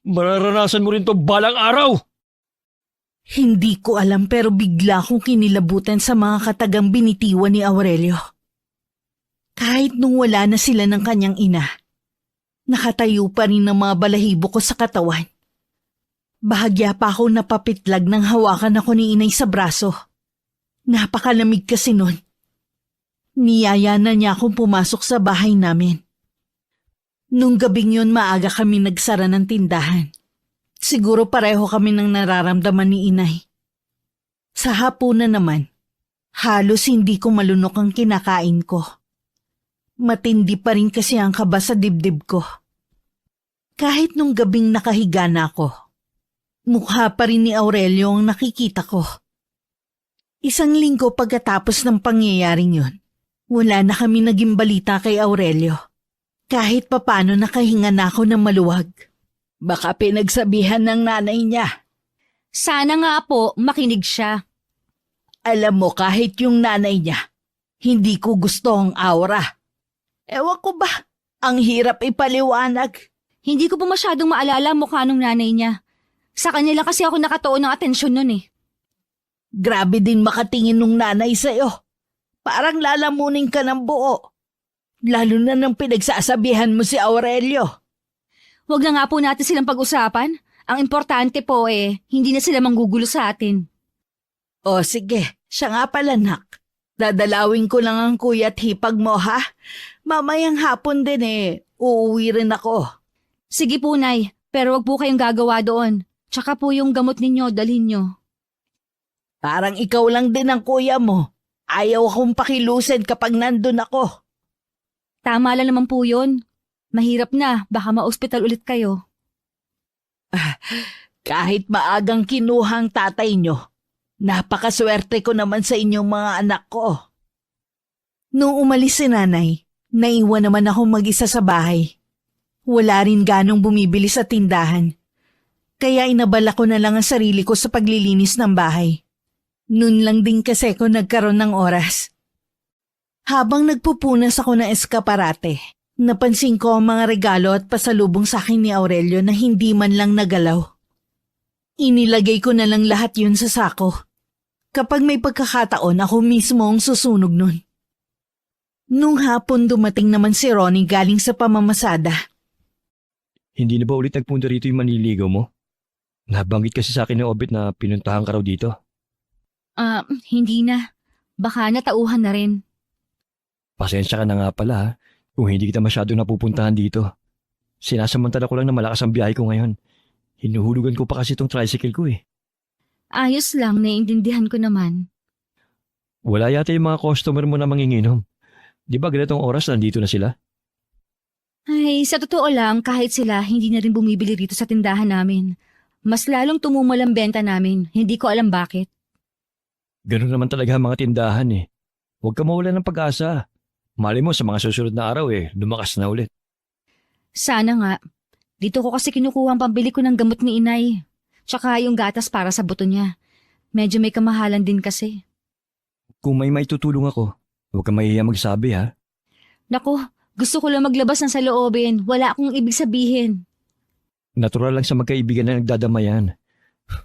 Mararanasan mo rin to balang araw. Hindi ko alam pero bigla akong kinilabutan sa mga katagang binitiwan ni Aurelio. Kahit nung wala na sila ng kanyang ina, nakatayo pa rin ang mga balahibo ko sa katawan. Bahagya pa ako napapitlag nang hawakan ako ni inay sa braso. Napakalamig kasi nun. Niyaya na niya akong pumasok sa bahay namin. Nung gabing yun maaga kami nagsara ng tindahan. Siguro pareho kami ng nararamdaman ni inay. Sa hapunan naman, halos hindi ko malunok ang kinakain ko. Matindi pa rin kasi ang kaba sa dibdib ko. Kahit nung gabing nakahiga na ako, mukha pa rin ni Aurelio ang nakikita ko. Isang linggo pagkatapos ng pangyayaring yun, wala na kami naging balita kay Aurelio. Kahit papano nakahinga na ako ng maluwag. Baka pinagsabihan ng nanay niya. Sana nga po makinig siya. Alam mo kahit yung nanay niya, hindi ko gusto ang aura. Ewan ko ba, ang hirap ipaliwanag. Hindi ko po masyadong maalala mukha nung nanay niya. Sa kanya lang kasi ako nakatuon ng atensyon nun eh. Grabe din makatingin nung nanay sa'yo. Parang lalamunin ka ng buo. Lalo na nang pinagsasabihan mo si Aurelio. Huwag na nga po natin silang pag-usapan. Ang importante po hindi na sila manggugulo sa atin. O sige, siya nga pala nak. Dadalawin ko lang ang kuya at hipag mo ha. Mamayang hapon din uuwi rin ako. Sige po, Nay. Pero wag po kayong gagawa doon. Tsaka po yung gamot ninyo, dalhin nyo. Parang ikaw lang din ang kuya mo. Ayaw akong pakilusin kapag nandun ako. Tama lang naman po yun. Mahirap na, baka ma-ospital ulit kayo. Kahit maagang kinuhang tatay nyo, napakaswerte ko naman sa inyong mga anak ko. Nung umalis si nanay, naiwan naman ako mag-isa sa bahay. Wala rin ganong bumibili sa tindahan. Kaya inabala ko na lang ang sarili ko sa paglilinis ng bahay. Noon lang din kasi ko nagkaroon ng oras. Habang nagpupunas ako ng eskaparate, napansin ko ang mga regalo at pasalubong sa akin ni Aurelio na hindi man lang nagalaw. Inilagay ko na lang lahat yun sa sako. Kapag may pagkakataon, ako mismo ang susunog nun. Nung hapon dumating naman si Ronnie galing sa pamamasada. Hindi na ba ulit nagpunta rito yung manliligaw mo? Nabanggit kasi sa akin ni Obet na pinuntahan ka raw dito. Hindi na. Baka natauhan na rin. Pasensya ka na nga pala ha, kung hindi kita masyado napupuntahan dito. Sinasamantala ko lang na malakas ang biyahe ko ngayon. Hinuhulugan ko pa kasi itong tricycle ko eh. Ayos lang, naiintindihan ko naman. Wala yata yung mga customer mo na manginginom. Di ba ganitong oras nandito na sila? Ay, sa totoo lang, kahit sila, hindi na rin bumibili rito sa tindahan namin. Mas lalong tumumal ang benta namin. Hindi ko alam bakit. Ganun naman talaga ang mga tindahan eh. Huwag ka mawala ng pag-asa. Mali mo sa mga susunod na araw lumakas na ulit. Sana nga. Dito ko kasi kinukuha ang pambili ko ng gamot ni inay. Tsaka yung gatas para sa buto niya. Medyo may kamahalan din kasi. Kung may maitutulong ako, huwag ka mahihiya magsabi ha. Naku, gusto ko lang maglabas ng saloobin. Wala akong ibig sabihin. Natural lang sa magkaibigan na nagdadamayan.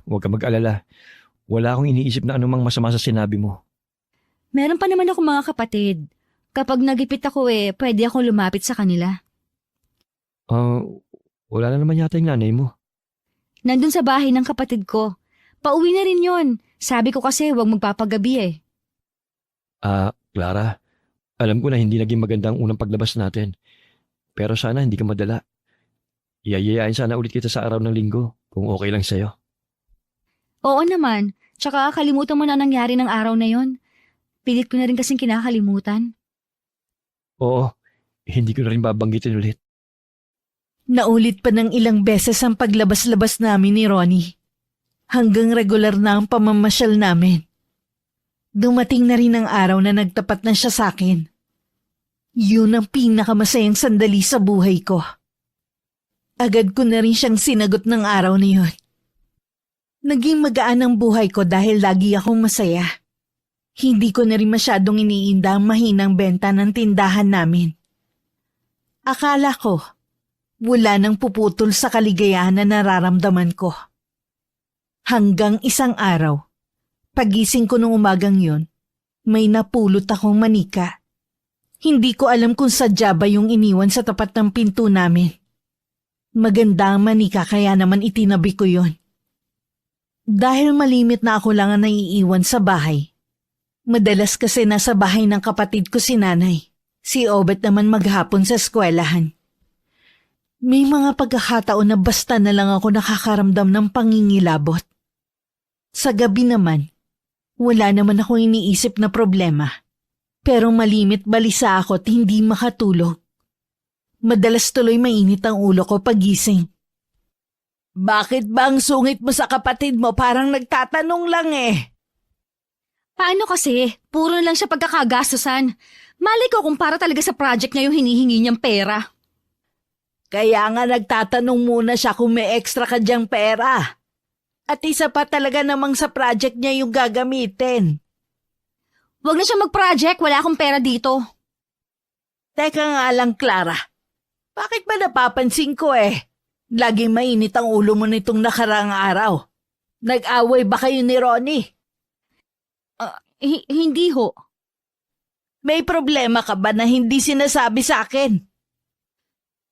Huwag ka mag-alala. Wala akong iniisip na anumang masama sa sinabi mo. Meron pa naman ako mga kapatid. Kapag nagipit ako pwede akong lumapit sa kanila. Wala na naman yata yung nanay mo. Nandun sa bahay ng kapatid ko. Pauwi na rin yon. Sabi ko kasi huwag magpapagabi Clara, alam ko na hindi naging maganda ang unang paglabas natin. Pero sana hindi ka madala. Iyayayain sana ulit kita sa araw ng linggo, kung okay lang sa'yo. Oo naman. Tsaka kalimutan mo na nangyari ng araw na yon. Pilit ko na rin kasing kinakalimutan. Oo, hindi ko na rin babanggitin ulit. Naulit pa ng ilang beses ang paglabas-labas namin ni Ronnie. Hanggang regular na ang pamamasyal namin. Dumating na rin ang araw na nagtapat na siya sa akin. Yun ang pinakamasayang sandali sa buhay ko. Agad ko na rin siyang sinagot ng araw na yun. Naging magaan ang buhay ko dahil lagi akong masaya. Hindi ko na rin masyadong iniinda ang mahinang benta ng tindahan namin. Akala ko, wala nang puputol sa kaligayahan na nararamdaman ko. Hanggang isang araw, pagising ko nung umagang yun, may napulot akong manika. Hindi ko alam kung sadya ba yung iniwan sa tapat ng pinto namin. Maganda ang manika kaya naman itinabi ko yun. Dahil malimit na ako lang ang naiiwan sa bahay. Madalas kasi nasa bahay ng kapatid ko si nanay. Si Obet naman maghapon sa eskwelahan. May mga pagkakataon na basta na lang ako nakakaramdam ng pangingilabot. Sa gabi naman, wala naman akong iniisip na problema. Pero malimit balisa ako at hindi makatulog. Madalas tuloy mainit ang ulo ko pagising. Bakit ba ang sungit mo sa kapatid mo? Parang nagtatanong lang eh. Paano kasi? Puro lang siya pagkakagastusan. Malay ko kung para talaga sa project niya yung hinihingi niyang pera. Kaya nga nagtatanong muna siya kung may extra ka dyang pera. At isa pa talaga namang sa project niya yung gagamitin. Huwag na siya mag-project, wala akong pera dito. Teka nga lang, Clara. Bakit ba napapansin ko eh? Laging mainit ang ulo mo nitong nakaraang araw. Nag-away ba kayo ni Ronnie? Hindi ho. May problema ka ba na hindi sinasabi sa akin?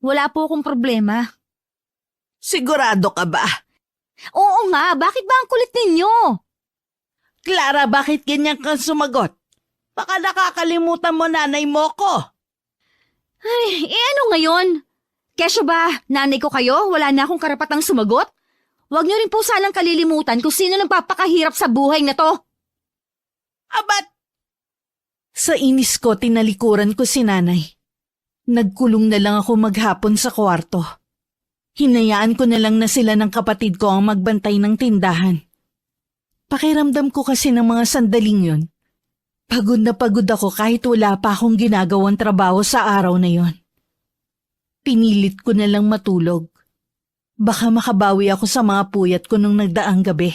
Wala po akong problema. Sigurado ka ba? Oo nga, bakit ba ang kulit ninyo? Clara, bakit ganyan kang sumagot? Baka nakakalimutan mo nanay mo ko. Ay, ano ngayon? Kesyo ba, nanay ko kayo? Wala na akong karapatang sumagot? Huwag niyo rin po sanang kalilimutan kung sino nagpapakahirap sa buhay na to. Abat! Sa inis ko, tinalikuran ko si nanay. Nagkulong na lang ako maghapon sa kwarto. Hinayaan ko na lang na sila ng kapatid ko ang magbantay ng tindahan. Pakiramdam ko kasi ng mga sandaling yun. Pagod na pagod ako kahit wala pa akong ginagawang trabaho sa araw na yon. Pinilit ko na lang matulog. Baka makabawi ako sa mga puyat ko nung nagdaang gabi.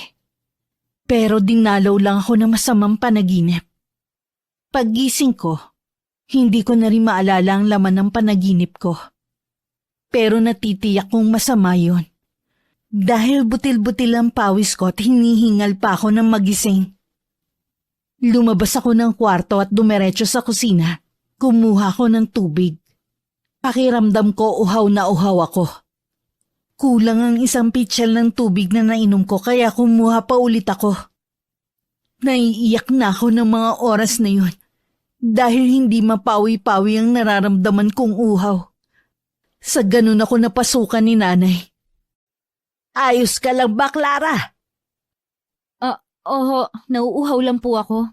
Pero dinalaw lang ako ng masamang panaginip. Paggising ko, hindi ko na rin maalala ang laman ng panaginip ko. Pero natitiyak kong masama yun. Dahil butil-butil ang pawis ko at hinihingal pa ako ng magising. Lumabas ako ng kwarto at dumiretso sa kusina. Kumuha ko ng tubig. Pakiramdam ko uhaw na uhaw ako. Kulang ang isang pitchel ng tubig na nainom ko kaya kumuha pa ulit ako. Naiiyak na ako ng mga oras na yun. Dahil hindi mapawi-pawi ang nararamdaman kong uhaw. Sa ganun ako napasukan ni nanay. Ayos ka lang ba, Clara? Oo, nauuhaw lang po ako.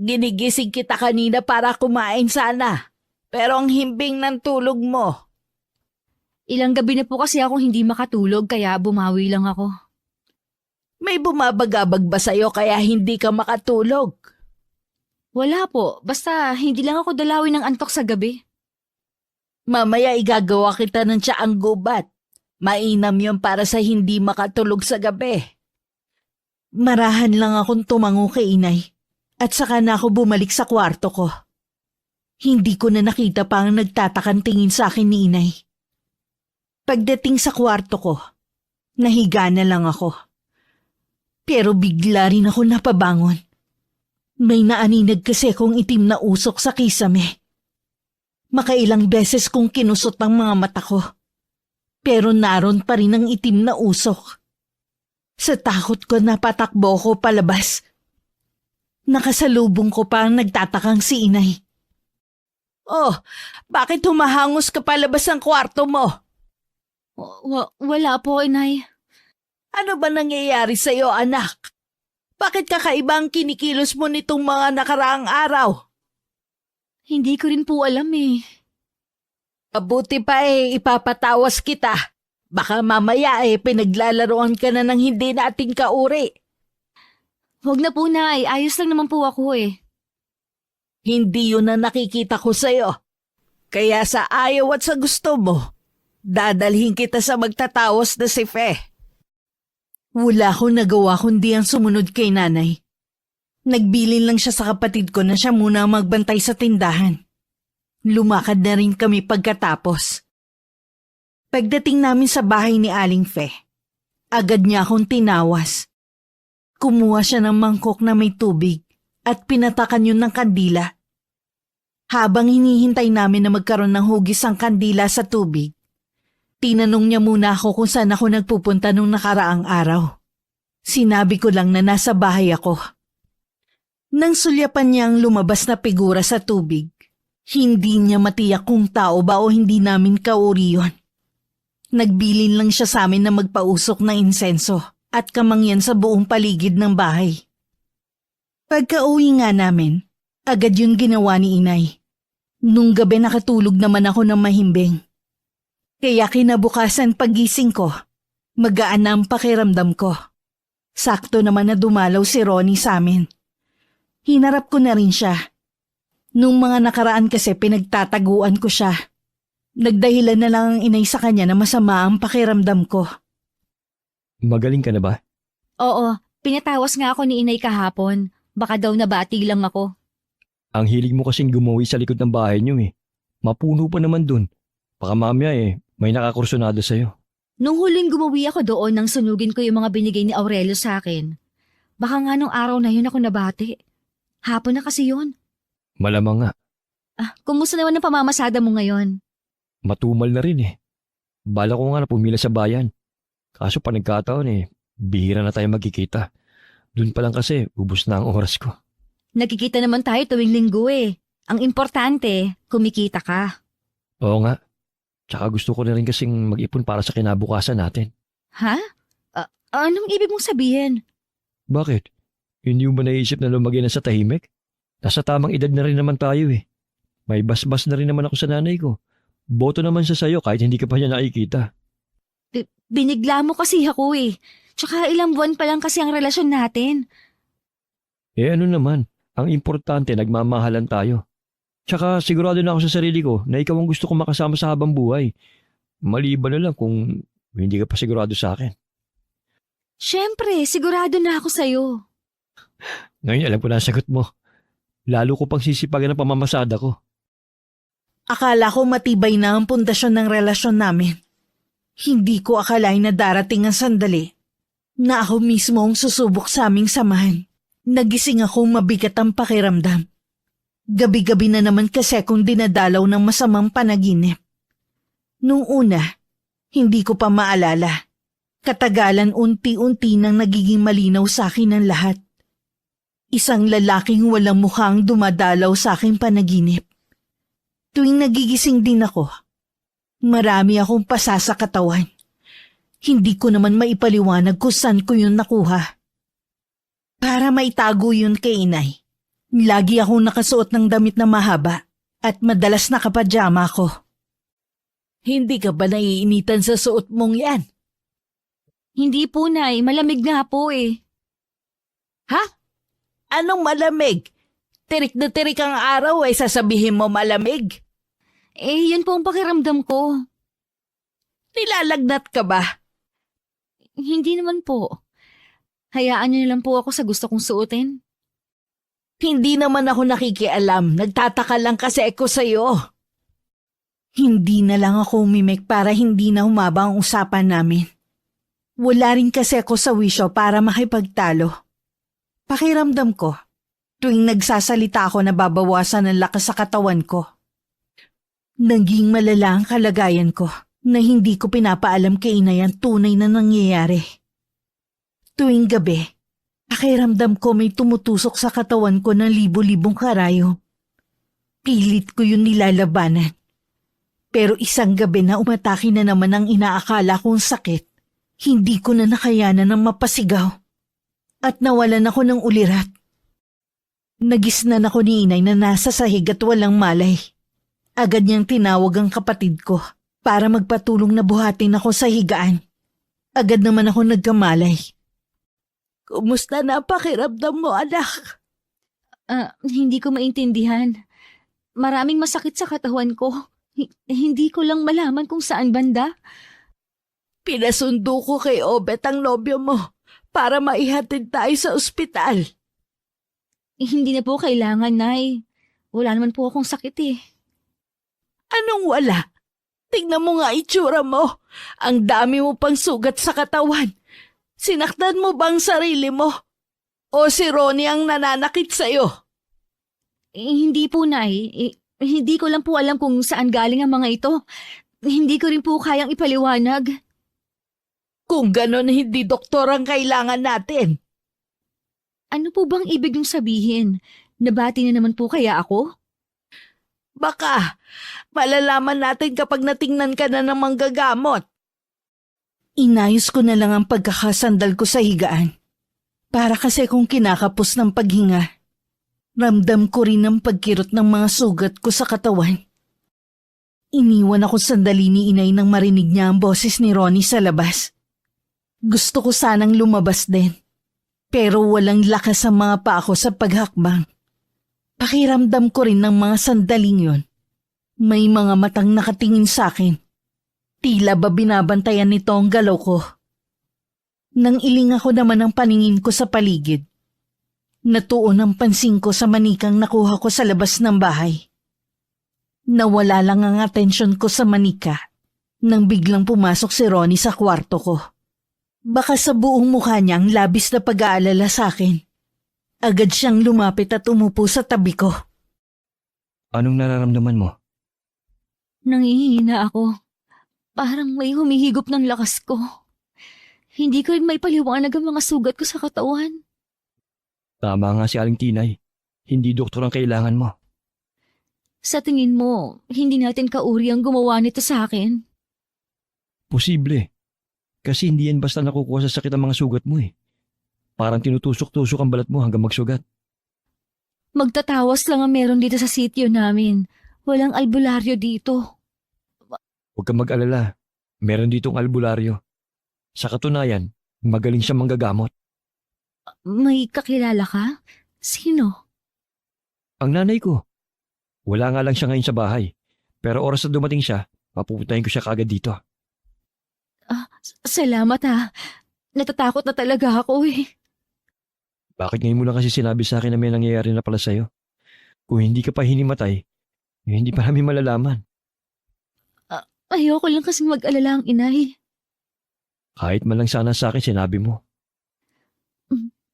Ginigising kita kanina para kumain sana. Pero ang himbing ng tulog mo. Ilang gabi na po kasi akong hindi makatulog kaya bumawi lang ako. May bumabagabag ba sa'yo kaya hindi ka makatulog? Wala po, basta hindi lang ako dalawin ng antok sa gabi. Mamaya igagawa kita ng tsaang gubat. Mainam yun para sa hindi makatulog sa gabi. Marahan lang akong tumango kay inay at saka na ako bumalik sa kwarto ko. Hindi ko na nakita pa ang nagtatakang tingin sa akin ni inay. Pagdating sa kwarto ko, nahiga na lang ako. Pero bigla rin ako napabangon. May naaninag kasi akong itim na usok sa kisame. Makailang beses kong kinusot ang mga mata ko. Pero naroon pa rin ang itim na usok. Sa takot ko napatakbo ko palabas. Nakasalubong ko pa ang nagtatakang si inay. Oh, bakit humahangos ka palabas ng kwarto mo? Wala po, inay. Ano ba nangyayari sa'yo, anak? Bakit kakaiba ang kinikilos mo nitong mga nakaraang araw? Hindi ko rin po alam eh. Mabuti pa ipapatawas kita. Baka mamaya pinaglalaroan ka na ng hindi nating kauri. Huwag na po, Nay. Ayos lang naman po ako eh. Hindi yun ang nakikita ko sa'yo. Kaya sa ayaw at sa gusto mo, dadalhin kita sa magtatawas na si Fe. Wala akong nagawa kundi ang sumunod kay nanay. Nagbilin lang siya sa kapatid ko na siya muna ang magbantay sa tindahan. Lumakad na rin kami pagkatapos. Pagdating namin sa bahay ni Aling Fe, agad niya akong tinawas. Kumuha siya ng mangkok na may tubig at pinatakan yun ng kandila. Habang hinihintay namin na magkaroon ng hugis ang kandila sa tubig, tinanong niya muna ako kung saan ako nagpupunta nung nakaraang araw. Sinabi ko lang na nasa bahay ako. Nang sulyapan niya ang lumabas na figura sa tubig, hindi niya matiyak kung tao ba o hindi namin kauri yun. Nagbilin lang siya sa amin na magpausok ng insenso at kamangyan sa buong paligid ng bahay. Pagka-uwi nga namin, agad yun ginawa ni Inay. Nung gabi nakatulog naman ako ng mahimbing. Kaya kinabukasan pagising ko, magaan na ang pakiramdam ko. Sakto naman na dumalaw si Ronnie sa amin. Hinarap ko na rin siya. Nung mga nakaraan kasi pinagtataguan ko siya. Nagdahilan na lang ang Inay sa kanya na masama ang pakiramdam ko. Magaling ka na ba? Oo, pinatawas nga ako ni Inay kahapon. Baka daw nabati lang ako. Ang hilig mo kasing gumawi sa likod ng bahay niyo eh. Mapuno pa naman dun. Baka mamaya may nakakursunado sa'yo. Nung huling gumawi ako doon nang sunugin ko yung mga binigay ni Aurelio sa akin. Baka nga nung araw na yun ako nabati. Hapon na kasi yun. Malamang nga. Kumusta naman ang pamamasada mo ngayon? Matumal na rin eh. Bala ko nga na pumila sa bayan. Kaso pa nagkataon bihira na tayo magkikita. Doon pa lang kasi ubos na ang oras ko. Nagkikita naman tayo tuwing linggo eh. Ang importante, kumikita ka. Oo nga. Tsaka gusto ko na rin kasing mag-ipon para sa kinabukasan natin. Ha? Anong ibig mong sabihin? Bakit? Hindi mo ba naisip na lumagay na sa tahimik? Nasa tamang edad na rin naman tayo eh. May basbas na rin naman ako sa nanay ko. Boto naman siya sa'yo kahit hindi ka pa niya nakikita. Binigla mo kasi ako eh. Tsaka ilang buwan pa lang kasi ang relasyon natin. Ano naman, ang importante nagmamahalan tayo. Tsaka sigurado na ako sa sarili ko na ikaw ang gusto kong makasama sa habang buhay. Maliban na lang kung hindi ka pa sigurado sa akin. Siyempre, sigurado na ako sa'yo. Ngayon alam ko na ang sagot mo. Lalo ko pang sisipagan ang pamamasada ko. Akala ko matibay na ang pundasyon ng relasyon namin. Hindi ko akalain na darating ang sandali na ako mismo ang susubok sa aming samahan. Nagising akong mabigat ang pakiramdam. Gabi-gabi na naman kasi akong dinadalaw ng masamang panaginip. Nung una, hindi ko pa maalala. Katagalan unti-unti nang nagiging malinaw sa akin ang lahat. Isang lalaking walang mukhang dumadalaw sa aking panaginip. Tuwing nagigising din ako, marami akong pasa sa katawan. Hindi ko naman maipaliwanag kung saan ko yun nakuha. Para maitago yun kay Inay, lagi akong nakasuot ng damit na mahaba at madalas nakapajama ko. Hindi ka ba naiinitan sa suot mong yan? Hindi po, Nay. Malamig nga po eh. Ha? Anong malamig? Tirik na tirik ang araw sasabihin mo malamig? Yun po ang pakiramdam ko. Nilalagnat ka ba? Hindi naman po. Hayaan niyo na lang po ako sa gusto kong suotin. Hindi naman ako nakikialam. Nagtataka lang kasi ako sa'yo. Hindi na lang ako umimik para hindi na humaba ang usapan namin. Wala rin kasi ako sa wisyo para makipagtalo. Pakiramdam ko, tuwing nagsasalita ako nababawasan ng lakas sa katawan ko. Naging malala ang kalagayan ko na hindi ko pinapaalam kay Inay ang tunay na nangyayari. Tuwing gabi, pakiramdam ko may tumutusok sa katawan ko ng libo-libong karayo. Pilit ko yun nilalabanan. Pero isang gabi na umatake na naman ang inaakala kong sakit, hindi ko na nakayanan ng mapasigaw. At nawalan ako ng ulirat. Nagisnan ako ni inay na nasa sahig at walang malay. Agad niyang tinawag ang kapatid ko para magpatulong na buhatin ako sa higaan. Agad naman ako nagkamalay. Kumusta na ang pakiramdam mo, anak? Hindi ko maintindihan. Maraming masakit sa katawan ko. Hindi ko lang malaman kung saan banda. Pinasundo ko kay Obet ang nobyo mo para maihatid tayo sa ospital. Hindi na po kailangan, Nay. Wala naman po akong sakit eh. Anong wala? Tingnan mo nga itsura mo. Ang dami mo pang sugat sa katawan. Sinaktan mo bang sarili mo? O si Ronnie ang nananakit sa'yo? Hindi po, Nay. Hindi ko lang po alam kung saan galing ang mga ito. Hindi ko rin po kayang ipaliwanag. Kung ganon, hindi doktor ang kailangan natin. Ano po bang ibig niyong sabihin? Nabati na naman po kaya ako? Baka, malalaman natin kapag natingnan ka na ng manggagamot. Inayos ko na lang ang pagkakasandal ko sa higaan. Para kasi kung kinakapos ng paghinga, ramdam ko rin ang pagkirot ng mga sugat ko sa katawan. Iniwan ako sandali ni inay nang marinig niya ang boses ni Ronnie sa labas. Gusto ko sanang lumabas din, pero walang lakas ang mga paa ko sa paghakbang. Pakiramdam ko rin ng mga sandaling yon. May mga matang nakatingin sa akin. Tila ba binabantayan nito ang galaw ko? Nang iling ako naman ang paningin ko sa paligid. Natuon ang pansin ko sa manikang nakuha ko sa labas ng bahay. Nawala lang ang atensyon ko sa manika nang biglang pumasok si Ronnie sa kwarto ko. Baka sa buong mukha niya ang labis na pag-aalala sa akin. Agad siyang lumapit at umupo sa tabi ko. Anong nararamdaman mo? Nangihina ako. Parang may humihigop ng lakas ko. Hindi ko rin may paliwanag ang mga sugat ko sa katawan. Tama nga si Aling Tinay. Hindi doktor ang kailangan mo. Sa tingin mo, hindi natin kauri ang gumawa nito sa akin? Posible. Kasi hindi yan basta nakukuha sa sakit ang mga sugat mo eh. Parang tinutusok-tusok ang balat mo hanggang magsugat. Magtatawas lang ang meron dito sa sitio namin. Walang albularyo dito. Huwag kang mag-alala. Meron ditong albularyo. Sa katunayan, magaling siya manggagamot. May kakilala ka? Sino? Ang nanay ko. Wala nga lang siya ngayon sa bahay. Pero oras na dumating siya, papupuntahin ko siya kagad dito. Salamat ha. Natatakot na talaga ako eh. Bakit ngayon mo lang kasi sinabi sa akin na may nangyayari na pala sa'yo? Kung hindi ka pa hinimatay, hindi pa namin malalaman. Ayoko lang kasing mag-alala ang inay. Kahit man lang sana sa akin sinabi mo.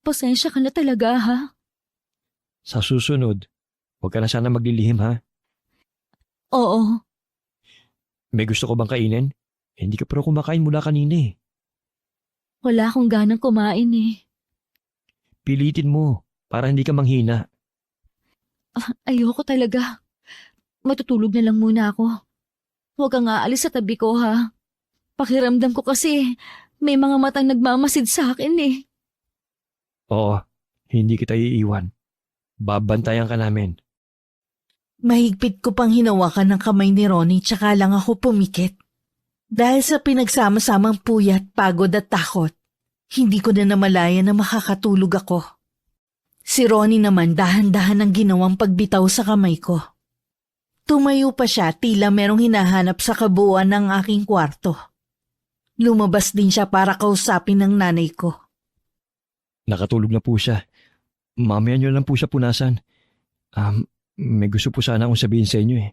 Pasensya ka na talaga ha. Sa susunod, huwag ka na sana maglilihim ha. Oo. May gusto ko bang kainin? Hindi ka pero kumakain mula kanina eh. Wala akong ganang kumain eh. Pilitin mo para hindi ka manghina. Ayoko talaga. Matutulog na lang muna ako. Huwag kang aalis sa tabi ko ha. Pakiramdam ko kasi may mga matang nagmamasid sa akin eh. Oo, hindi kita iiwan. Babantayan ka namin. Mahigpit ko pang hinawakan ng kamay ni Ronnie tsaka lang ako pumikit. Dahil sa pinagsama-samang puyat, pagod at takot, hindi ko na namalaya na makakatulog ako. Si Ronnie naman dahan-dahan ang ginawang pagbitaw sa kamay ko. Tumayo pa siya tila merong hinahanap sa kabuuan ng aking kwarto. Lumabas din siya para kausapin ng nanay ko. Nakatulog na po siya. Mamaya niyo lang po siya punasan. May gusto po sana akong sabihin sa inyo eh.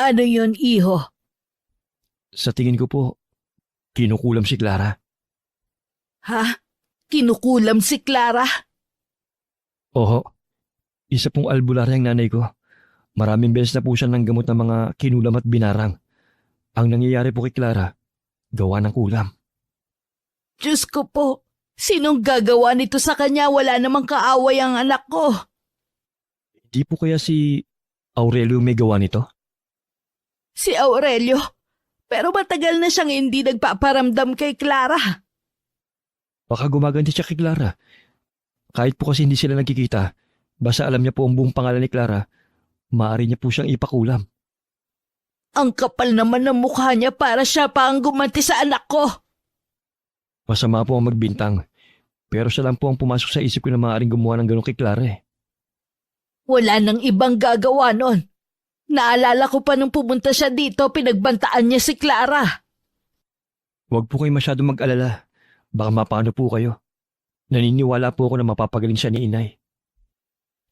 Ano yon, iho? Sa tingin ko po, kinukulam si Clara. Ha? Kinukulam si Clara? Oo, isa pong albularya ang nanay ko. Maraming beses na po siya ng gamot ng mga kinulam at binarang. Ang nangyayari po kay Clara, gawa ng kulam. Diyos ko po, sinong gagawa nito sa kanya? Wala namang kaaway ang anak ko. Di po kaya si Aurelio may gawa nito? Si Aurelio? Pero matagal na siyang hindi nagpaparamdam kay Clara. Baka gumaganti siya kay Clara. Kahit po kasi hindi sila nagkikita, Basta alam niya po ang buong pangalan ni Clara, maaari niya po siyang ipakulam. Ang kapal naman ng mukha niya para siya pa ang gumanti sa anak ko. Masama po ang magbintang. Pero siya lang po ang pumasok sa isip ko na maaaring gumawa ng ganun kay Clara eh. Wala nang ibang gagawa nun. Naalala ko pa nung pumunta siya dito, pinagbantaan niya si Clara. Huwag po kayo masyadong mag-alala. Baka mapano po kayo. Naniniwala po ako na mapapagaling siya ni inay.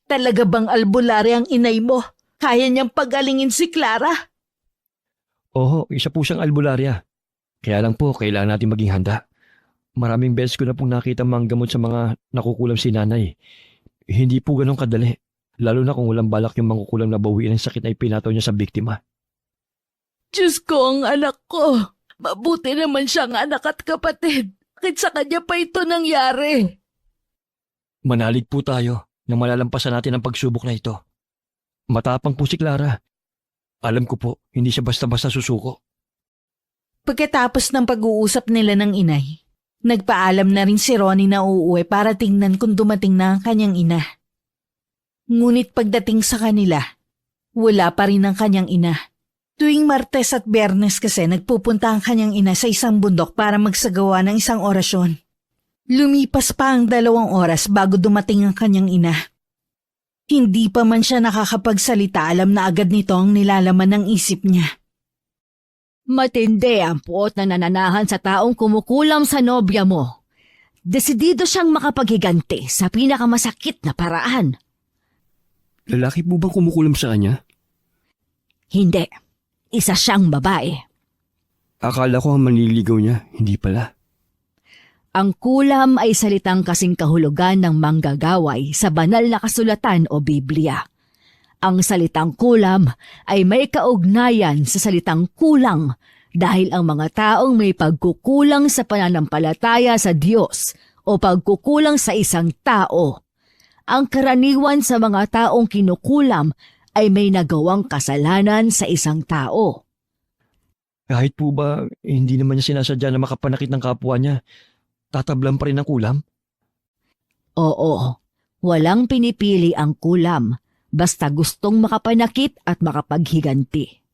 Talaga bang albularyo ang inay mo? Kaya niyang pagalingin si Clara? Oo, isa po siyang albularya. Kaya lang po, kailangan natin maging handa. Maraming beses ko na pong nakita manggamot sa mga nakukulam si nanay. Hindi po ganun kadali. Lalo na kung walang balak yung mangkukulam na bawiin ang sakit na ipinataw niya sa biktima. Diyos ko, ang anak ko. Mabuti naman siyang anak at kapatid. Bakit sa kanya pa ito nangyari? Manalig po tayo na malalampasan natin ang pagsubok na ito. Matapang po si Clara. Alam ko po, hindi siya basta-basta susuko. Pagkatapos ng pag-uusap nila ng inay, nagpaalam na rin si Ronnie na uuwi para tingnan kung dumating na ang kanyang ina. Ngunit pagdating sa kanila, wala pa rin ang kanyang ina. Tuwing Martes at Biyernes kasi nagpupunta ang kanyang ina sa isang bundok para magsagawa ng isang orasyon. Lumipas pa ang 2 oras bago dumating ang kanyang ina. Hindi pa man siya nakakapagsalita, alam na agad nito ang nilalaman ng isip niya. Matindi ang puot na nananahan sa taong kumukulam sa nobya mo. Desidido siyang makapaghiganti sa pinakamasakit na paraan. Lalaki po bang kumukulam sa kanya? Hindi. Isa siyang babae. Akala ko ang manliligaw niya, hindi pala. Ang kulam ay salitang kasing kahulugan ng manggagaway sa banal na kasulatan o Biblia. Ang salitang kulam ay may kaugnayan sa salitang kulang dahil ang mga taong may pagkukulang sa pananampalataya sa Diyos o pagkukulang sa isang tao. Ang karaniwan sa mga taong kinukulam ay may nagawang kasalanan sa isang tao. Kahit po ba, hindi naman niya sinasadya na makapanakit ng kapwa niya, tatablan pa rin ang kulam? Oo, walang pinipili ang kulam, basta gustong makapanakit at makapaghiganti.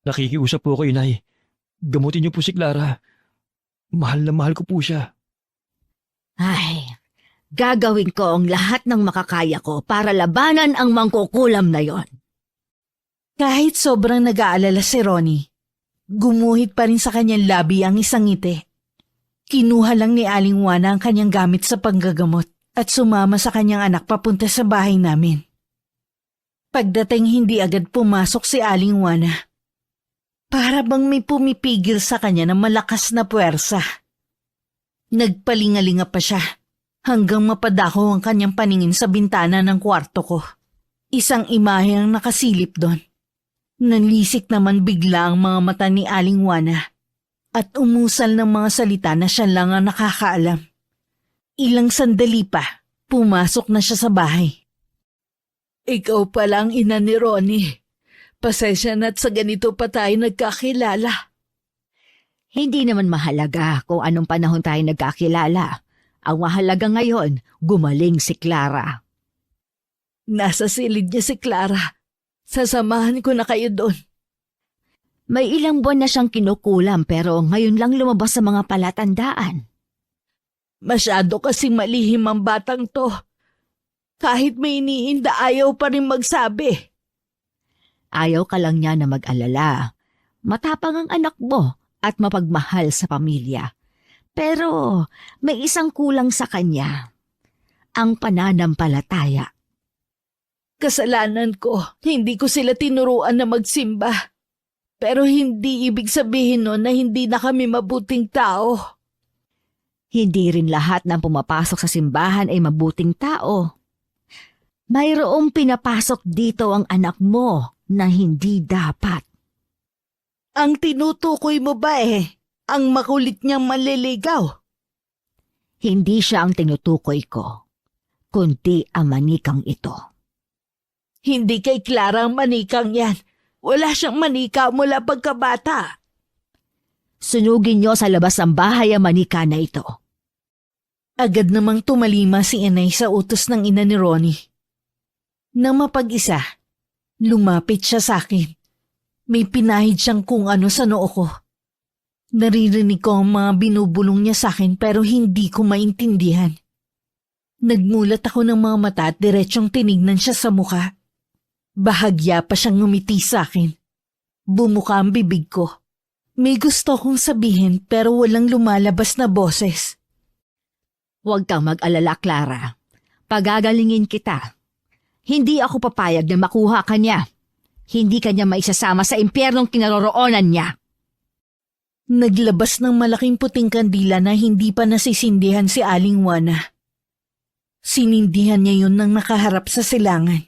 Nakikiusap po kayo, Nay. Gamutin niyo po si Clara. Mahal na mahal ko po siya. Ay, gagawin ko ang lahat ng makakaya ko para labanan ang mangkukulam na yon. Kahit sobrang nag-aalala si Ronnie, gumuhit pa rin sa kanyang labi ang isang ngiti. Kinuha lang ni Aling Juana ang kanyang gamit sa panggagamot at sumama sa kanyang anak papunta sa bahay namin. Pagdating hindi agad pumasok si Aling Juana. Para bang may pumipigil sa kanya ng malakas na puwersa. Nagpalingalinga pa siya hanggang mapadako ang kanyang paningin sa bintana ng kwarto ko. Isang imahe ang nakasilip doon. Nanlisik naman bigla ang mga mata ni Aling Juana at umusal ng mga salita na siya lang ang nakakaalam. Ilang sandali pa, pumasok na siya sa bahay. Ikaw pala ang ina ni Ronnie. Pasensya na't sa ganito pa tayo nagkakilala. Hindi naman mahalaga kung anong panahon tayo nagkakilala. Ang mahalaga ngayon, gumaling si Clara. Nasa silid niya si Clara. Sasamahan ko na kayo doon. May ilang buwan na siyang kinukulam pero ngayon lang lumabas sa mga palatandaan. Masyado kasing malihim ang batang to. Kahit may iniinda, ayaw pa rin magsabi. Ayaw ka lang niya na mag-alala. Matapang ang anak mo at mapagmahal sa pamilya. Pero may isang kulang sa kanya. Ang pananampalataya. Kasalanan ko, hindi ko sila tinuruan na magsimba. Pero hindi ibig sabihin nun na hindi na kami mabuting tao. Hindi rin lahat ng pumapasok sa simbahan ay mabuting tao. Mayroong pinapasok dito ang anak mo na hindi dapat. Ang tinutukoy mo ba ang makulit niyang maliligaw? Hindi siya ang tinutukoy ko, kundi ang manikang ito. Hindi kay Clara ang manikang yan. Wala siyang manika mula pagkabata. Sunugin niyo sa labas ng bahay ang manika na ito. Agad namang tumalima si inay sa utos ng ina ni Ronnie. Nang mapag-isa, lumapit siya sa akin. May pinahid siyang kung ano sa noo ko. Naririnig ko ang mga binubulong niya sa akin pero hindi ko maintindihan. Nagmulat ako ng mga mata at diretsyong tinignan siya sa mukha. Bahagya pa siyang ngumiti sa akin. Bumuka ang bibig ko. May gusto kong sabihin pero walang lumalabas na boses. Huwag kang mag-alala, Clara. Pagagalingin kita. Hindi ako papayag na makuha ka niya. Hindi ka niya maisasama sa impyernong kinaroroonan niya. Naglabas ng malaking puting kandila na hindi pa nasisindihan si Aling Juana. Sinindihan niya yun nang nakaharap sa silangan.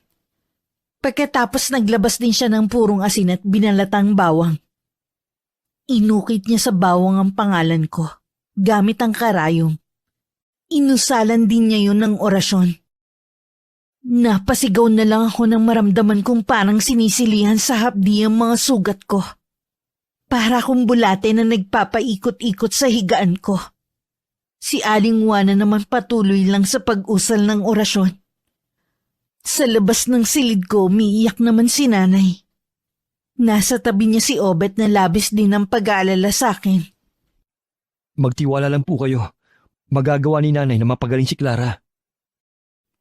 Pagkatapos naglabas din siya ng purong asin at binalatang bawang. Inukit niya sa bawang ang pangalan ko, gamit ang karayom. Inusalan din niya yun ng orasyon. Napasigaw na lang ako nang maramdaman kong parang sinisilihan sa hapdi ang mga sugat ko. Para akong bulate na nagpapaikot-ikot sa higaan ko. Si Aling Juana naman patuloy lang sa pag-usal ng orasyon. Sa labas ng silid ko, umiiyak naman si nanay. Nasa tabi niya si Obet na labis din ang pag-aalala sa akin. Magtiwala lang po kayo. Magagawa ni nanay na mapagaling si Clara.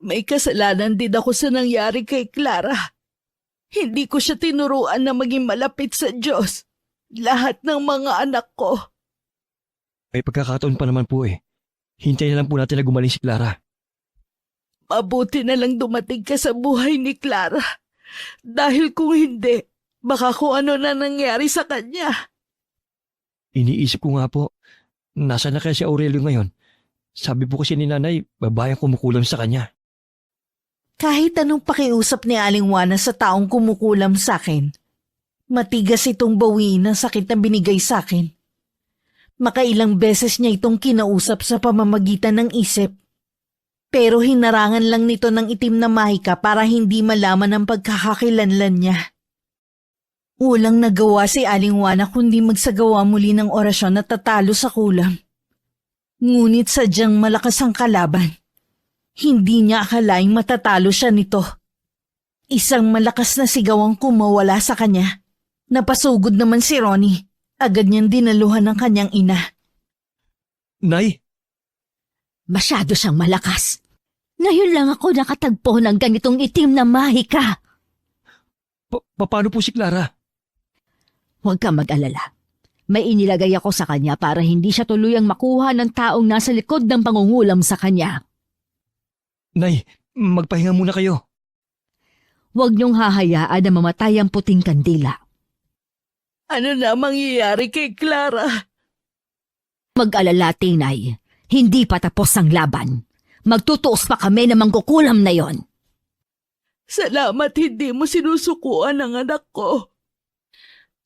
May kasalanan din ako sa nangyari kay Clara. Hindi ko siya tinuruan na maging malapit sa Diyos. Lahat ng mga anak ko. May pagkakataon pa naman po eh. Hintayin na lang po natin na gumaling si Clara. Mabuti na lang dumating ka sa buhay ni Clara. Dahil kung hindi, baka kung ano na nangyari sa kanya. Iniisip ko nga po, nasaan na kaya si Aurelio ngayon? Sabi po kasi ni nanay, babayang kumukulam sa kanya. Kahit anong pakiusap ni Aling Juana sa taong kumukulam sa akin, matigas itong bawiin ang sakit na binigay sa akin. Makailang beses niya itong kinausap sa pamamagitan ng isip. Pero hinarangan lang nito ng itim na mahika para hindi malaman ang pagkakakilanlan niya. Walang nagawa si Aling Juana kundi magsagawa muli ng orasyon at tatalo sa kulam. Ngunit sadyang malakas ang kalaban. Hindi niya akalaing matatalo siya nito. Isang malakas na sigaw ang kumawala sa kanya. Napasugod naman si Ronnie. Agad niyang dinaluhan ng kanyang ina. Nay, Masyado siyang malakas. Ngayon lang ako nakatagpo ng ganitong itim na mahika. paano po si Clara? Huwag kang mag-alala. May inilagay ako sa kanya para hindi siya tuluyang makuha ng taong nasa likod ng pangungulam sa kanya. Nay, magpahinga muna kayo. Huwag niyong hahayaan na mamatay ang puting kandila. Ano na mangyayari kay Clara? Mag-alala, Tinay. Hindi pa tapos ang laban. Magtutuos pa kami na mangkukulam na yon. Salamat hindi mo sinusukuan ang anak ko.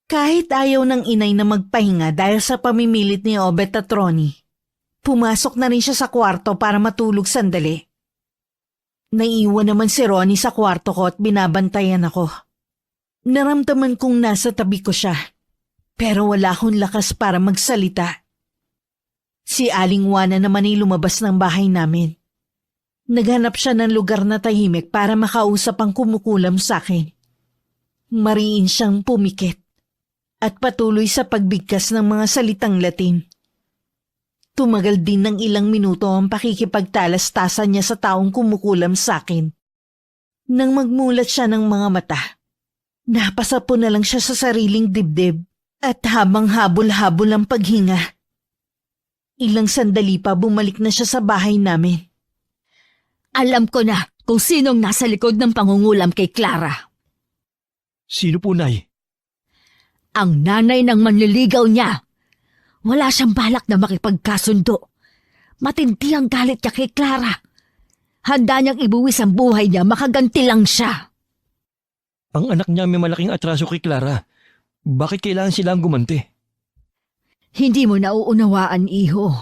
Kahit ayaw ng inay na magpahinga dahil sa pamimilit ni Obet at Ronnie, pumasok na rin siya sa kwarto para matulog sandali. Naiwan naman si Ronnie sa kwarto ko at binabantayan ako. Naramdaman kong nasa tabi ko siya, pero wala akong lakas para magsalita. Si Aling Juana naman ay lumabas ng bahay namin. Naghanap siya ng lugar na tahimik para makausap ang kumukulam sa akin. Mariin siyang pumikit at patuloy sa pagbigkas ng mga salitang Latin. Tumagal din ng ilang minuto ang pakikipagtalastasan niya sa taong kumukulam sa akin. Nang magmulat siya ng mga mata, napasapo na lang siya sa sariling dibdib at habang habol-habol ang paghinga. Ilang sandali pa bumalik na siya sa bahay namin. Alam ko na kung sinong nasa likod ng pangungulam kay Clara. Sino po, Nay? Ang nanay ng manliligaw niya. Wala siyang balak na makipagkasundo. Matindi ang galit niya kay Clara. Handa niyang ibuwis ang buhay niya, makaganti lang siya. Ang anak niya may malaking atraso kay Clara. Bakit kailangan silang gumanti? Hindi mo nauunawaan, iho.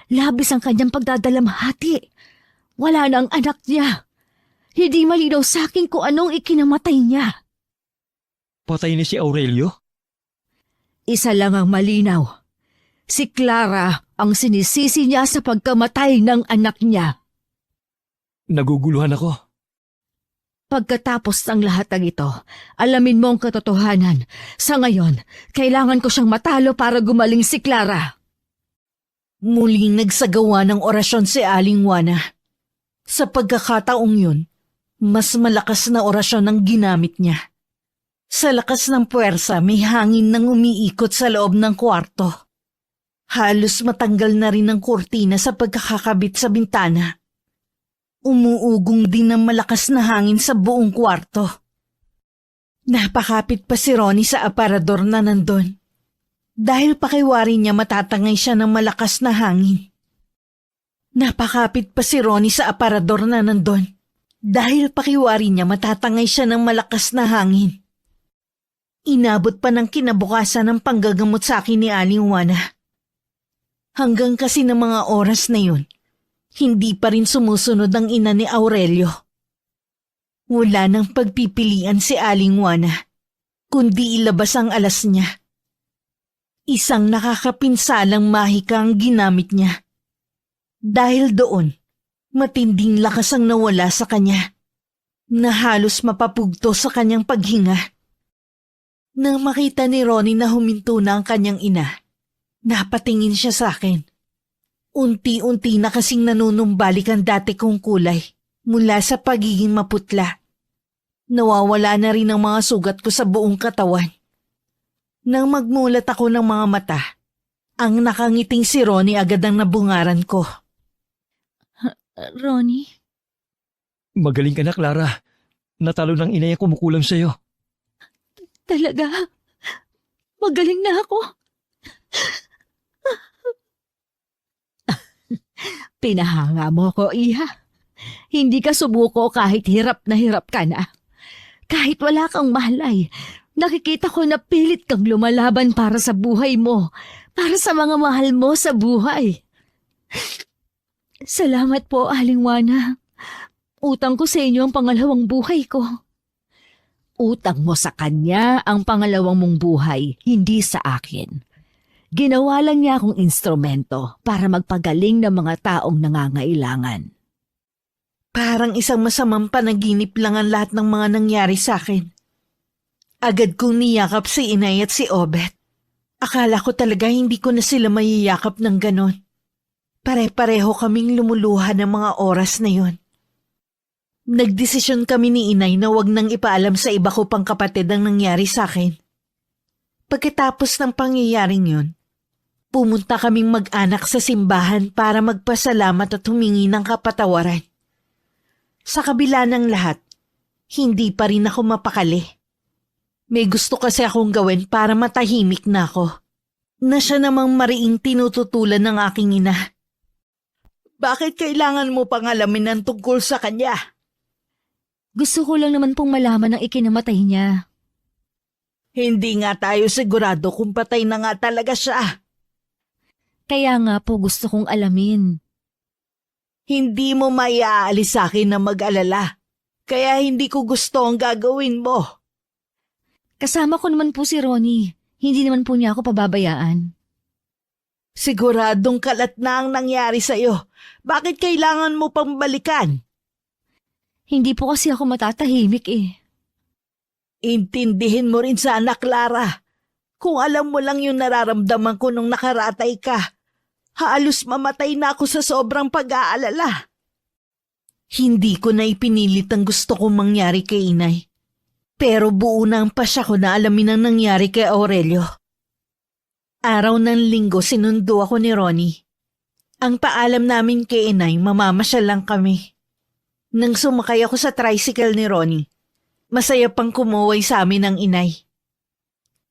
Labis ang kanyang pagdadalamhati. Wala na ang anak niya. Hindi malinaw sa akin kung anong ikinamatay niya. Patay ni si Aurelio? Isa lang ang malinaw. Si Clara ang sinisisi niya sa pagkamatay ng anak niya. Naguguluhan ako. Pagkatapos ng lahat ng ito, alamin mo ang katotohanan. Sa ngayon, kailangan ko siyang matalo para gumaling si Clara. Muling nagsagawa ng orasyon si Aling Juana. Sa pagkakataong yun, mas malakas na orasyon ang ginamit niya. Sa lakas ng puwersa, may hangin nang umiikot sa loob ng kwarto. Halos matanggal na rin ang kurtina sa pagkakakabit sa bintana. Umuugong din ng malakas na hangin sa buong kwarto. Napakapit pa si Ronnie sa aparador na nandun. Dahil pakiwari niya matatangay siya ng malakas na hangin. Napakapit pa si Ronnie sa aparador na nandun. Dahil pakiwari niya matatangay siya ng malakas na hangin. Inabot pa ng kinabukasan ng panggagamot sa akin ni Aling Juana. Hanggang kasi ng mga oras na yun, hindi pa rin sumusunod ang ina ni Aurelio. Wala nang pagpipilian si Aling Juana, kundi ilabas ang alas niya. Isang nakakapinsalang mahika ang ginamit niya. Dahil doon, matinding lakas ang nawala sa kanya, na halos mapapugto sa kanyang paghinga. Nang makita ni Ronnie na huminto na ang kanyang ina, napatingin siya sa akin. Unti-unti na kasing nanunumbalik ang dati kong kulay mula sa pagiging maputla. Nawawala na rin ang mga sugat ko sa buong katawan. Nang magmulat ako ng mga mata, ang nakangiting si Ronnie agad ang nabungaran ko. Ronnie? Magaling ka na, Clara. Natalo ng inay ang kumukulam sa'yo. Talaga? Magaling na ako. Pinahanga mo ko, Iha. Hindi ka sumuko kahit hirap ka na. Kahit wala kang malay, nakikita ko na pilit kang lumalaban para sa buhay mo, para sa mga mahal mo sa buhay. Salamat po, Aling Juana. Utang ko sa inyo ang pangalawang buhay ko. Utang mo sa kanya ang pangalawang mong buhay, hindi sa akin. Ginawa lang niya akong instrumento para magpagaling ng mga taong nangangailangan. Parang isang masamang panaginip lang ang lahat ng mga nangyari sa akin. Agad kong niyakap si Inay at si Obet. Akala ko talaga hindi ko na sila mayiyakap ng ganon. Pare-pareho kaming lumuluha ng mga oras na yon. Nagdesisyon kami ni Inay na wag nang ipaalam sa iba ko pang kapatid ang nangyari sa akin. Pagkatapos ng pangyayaring yun, pumunta kaming mag-anak sa simbahan para magpasalamat at humingi ng kapatawaran. Sa kabila ng lahat, hindi pa rin ako mapakali. May gusto kasi akong gawin para matahimik na ako, na siya namang mariing tinututulan ng aking ina. Bakit kailangan mo pang alamin ang tungkol sa kanya? Gusto ko lang naman pong malaman ang ikinamatay niya. Hindi nga tayo sigurado kung patay na nga talaga siya. Kaya nga po gusto kong alamin. Hindi mo maiaalis sa akin na mag-alala. Kaya hindi ko gusto ang gagawin mo. Kasama ko naman po si Ronnie. Hindi naman po niya ako pababayaan. Siguradong kalat na ang nangyari sa'yo. Bakit kailangan mo pang balikan? Hindi po kasi ako matatahimik eh. Intindihin mo rin sana, Clara. Kung alam mo lang yung nararamdaman ko nung nakaratay ka, halos mamatay na ako sa sobrang pag-aalala. Hindi ko na ipinilit ang gusto kong mangyari kay Inay. Pero buo na ang pasya ko na alamin ang nangyari kay Aurelio. Araw ng linggo sinundo ako ni Ronnie. Ang paalam namin kay Inay, mamamasyal lang kami. Nang sumakay ako sa tricycle ni Ronnie, masaya pang kumuway sa amin ang Inay.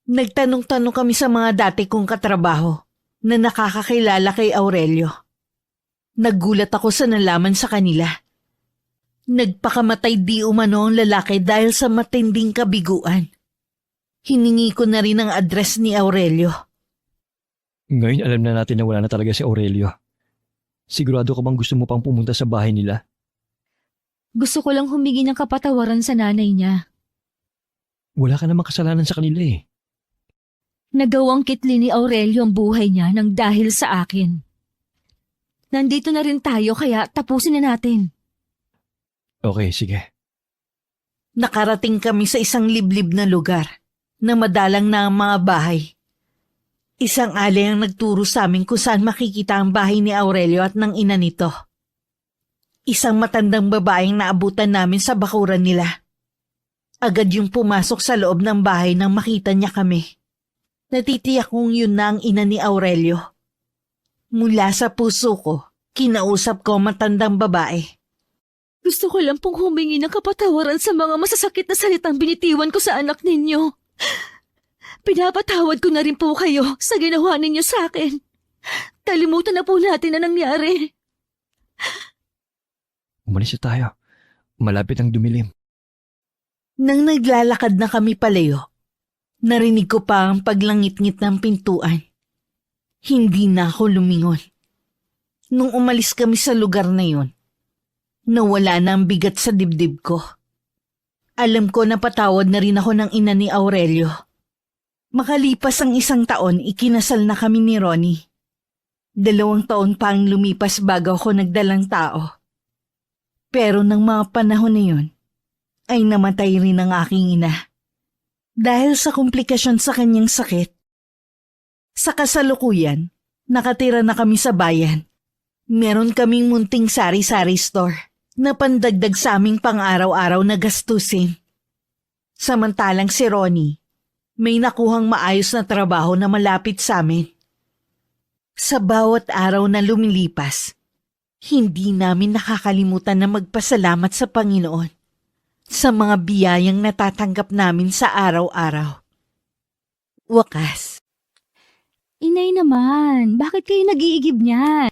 Nagtanong-tanong kami sa mga dati kong katrabaho na nakakakilala kay Aurelio. Naggulat ako sa nalaman sa kanila. Nagpakamatay di umano ang lalaki dahil sa matinding kabiguan. Hiningi ko na rin ang address ni Aurelio. Ngayon alam na natin na wala na talaga si Aurelio. Sigurado ka bang gusto mo pang pumunta sa bahay nila? Gusto ko lang humingi ng kapatawaran sa nanay niya. Wala ka namang kasalanan sa kanila eh. Nagawang kitli ni Aurelio ang buhay niya nang dahil sa akin. Nandito na rin tayo kaya tapusin na natin. Okay, sige. Nakarating kami sa isang liblib na lugar na madalang na ang mga bahay. Isang alay ang nagturo sa amin kung saan makikita ang bahay ni Aurelio at ng ina nito. Isang matandang babaeng naabutan namin sa bakuran nila. Agad yung pumasok sa loob ng bahay nang makita niya kami. Natitiyak kong yun na ang ina ni Aurelio. Mula sa puso ko, kinausap ko ang matandang babae. Gusto ko lang pong humingi ng kapatawaran sa mga masasakit na salitang binitiwan ko sa anak ninyo. Pinapatawad ko na rin po kayo sa ginawa ninyo sa akin. Kalimutan na po natin na nangyari. Umalis na tayo. Malapit ang dumilim. Nang naglalakad na kami palayo, narinig ko pa ang paglangit-ngit ng pintuan. Hindi na ako lumingon. Nung umalis kami sa lugar na yun, nawala na ang bigat sa dibdib ko. Alam ko na patawad na rin ako ng ina ni Aurelio. Makalipas ang 1 taon, ikinasal na kami ni Ronnie. 2 taon pa ang lumipas bago ako nagdalang tao. Pero ng mga panahon na yun, ay namatay rin ang aking ina. Dahil sa komplikasyon sa kanyang sakit. Sa kasalukuyan, nakatira na kami sa bayan. Meron kaming munting sari-sari store na pandagdag sa aming pang-araw-araw na gastusin. Samantalang si Ronnie, may nakuhang maayos na trabaho na malapit sa amin. Sa bawat araw na lumilipas, hindi namin nakakalimutan na magpasalamat sa Panginoon sa mga biyayang natatanggap namin sa araw-araw. Wakas. Inay naman, bakit kayo nag-iigib niyan?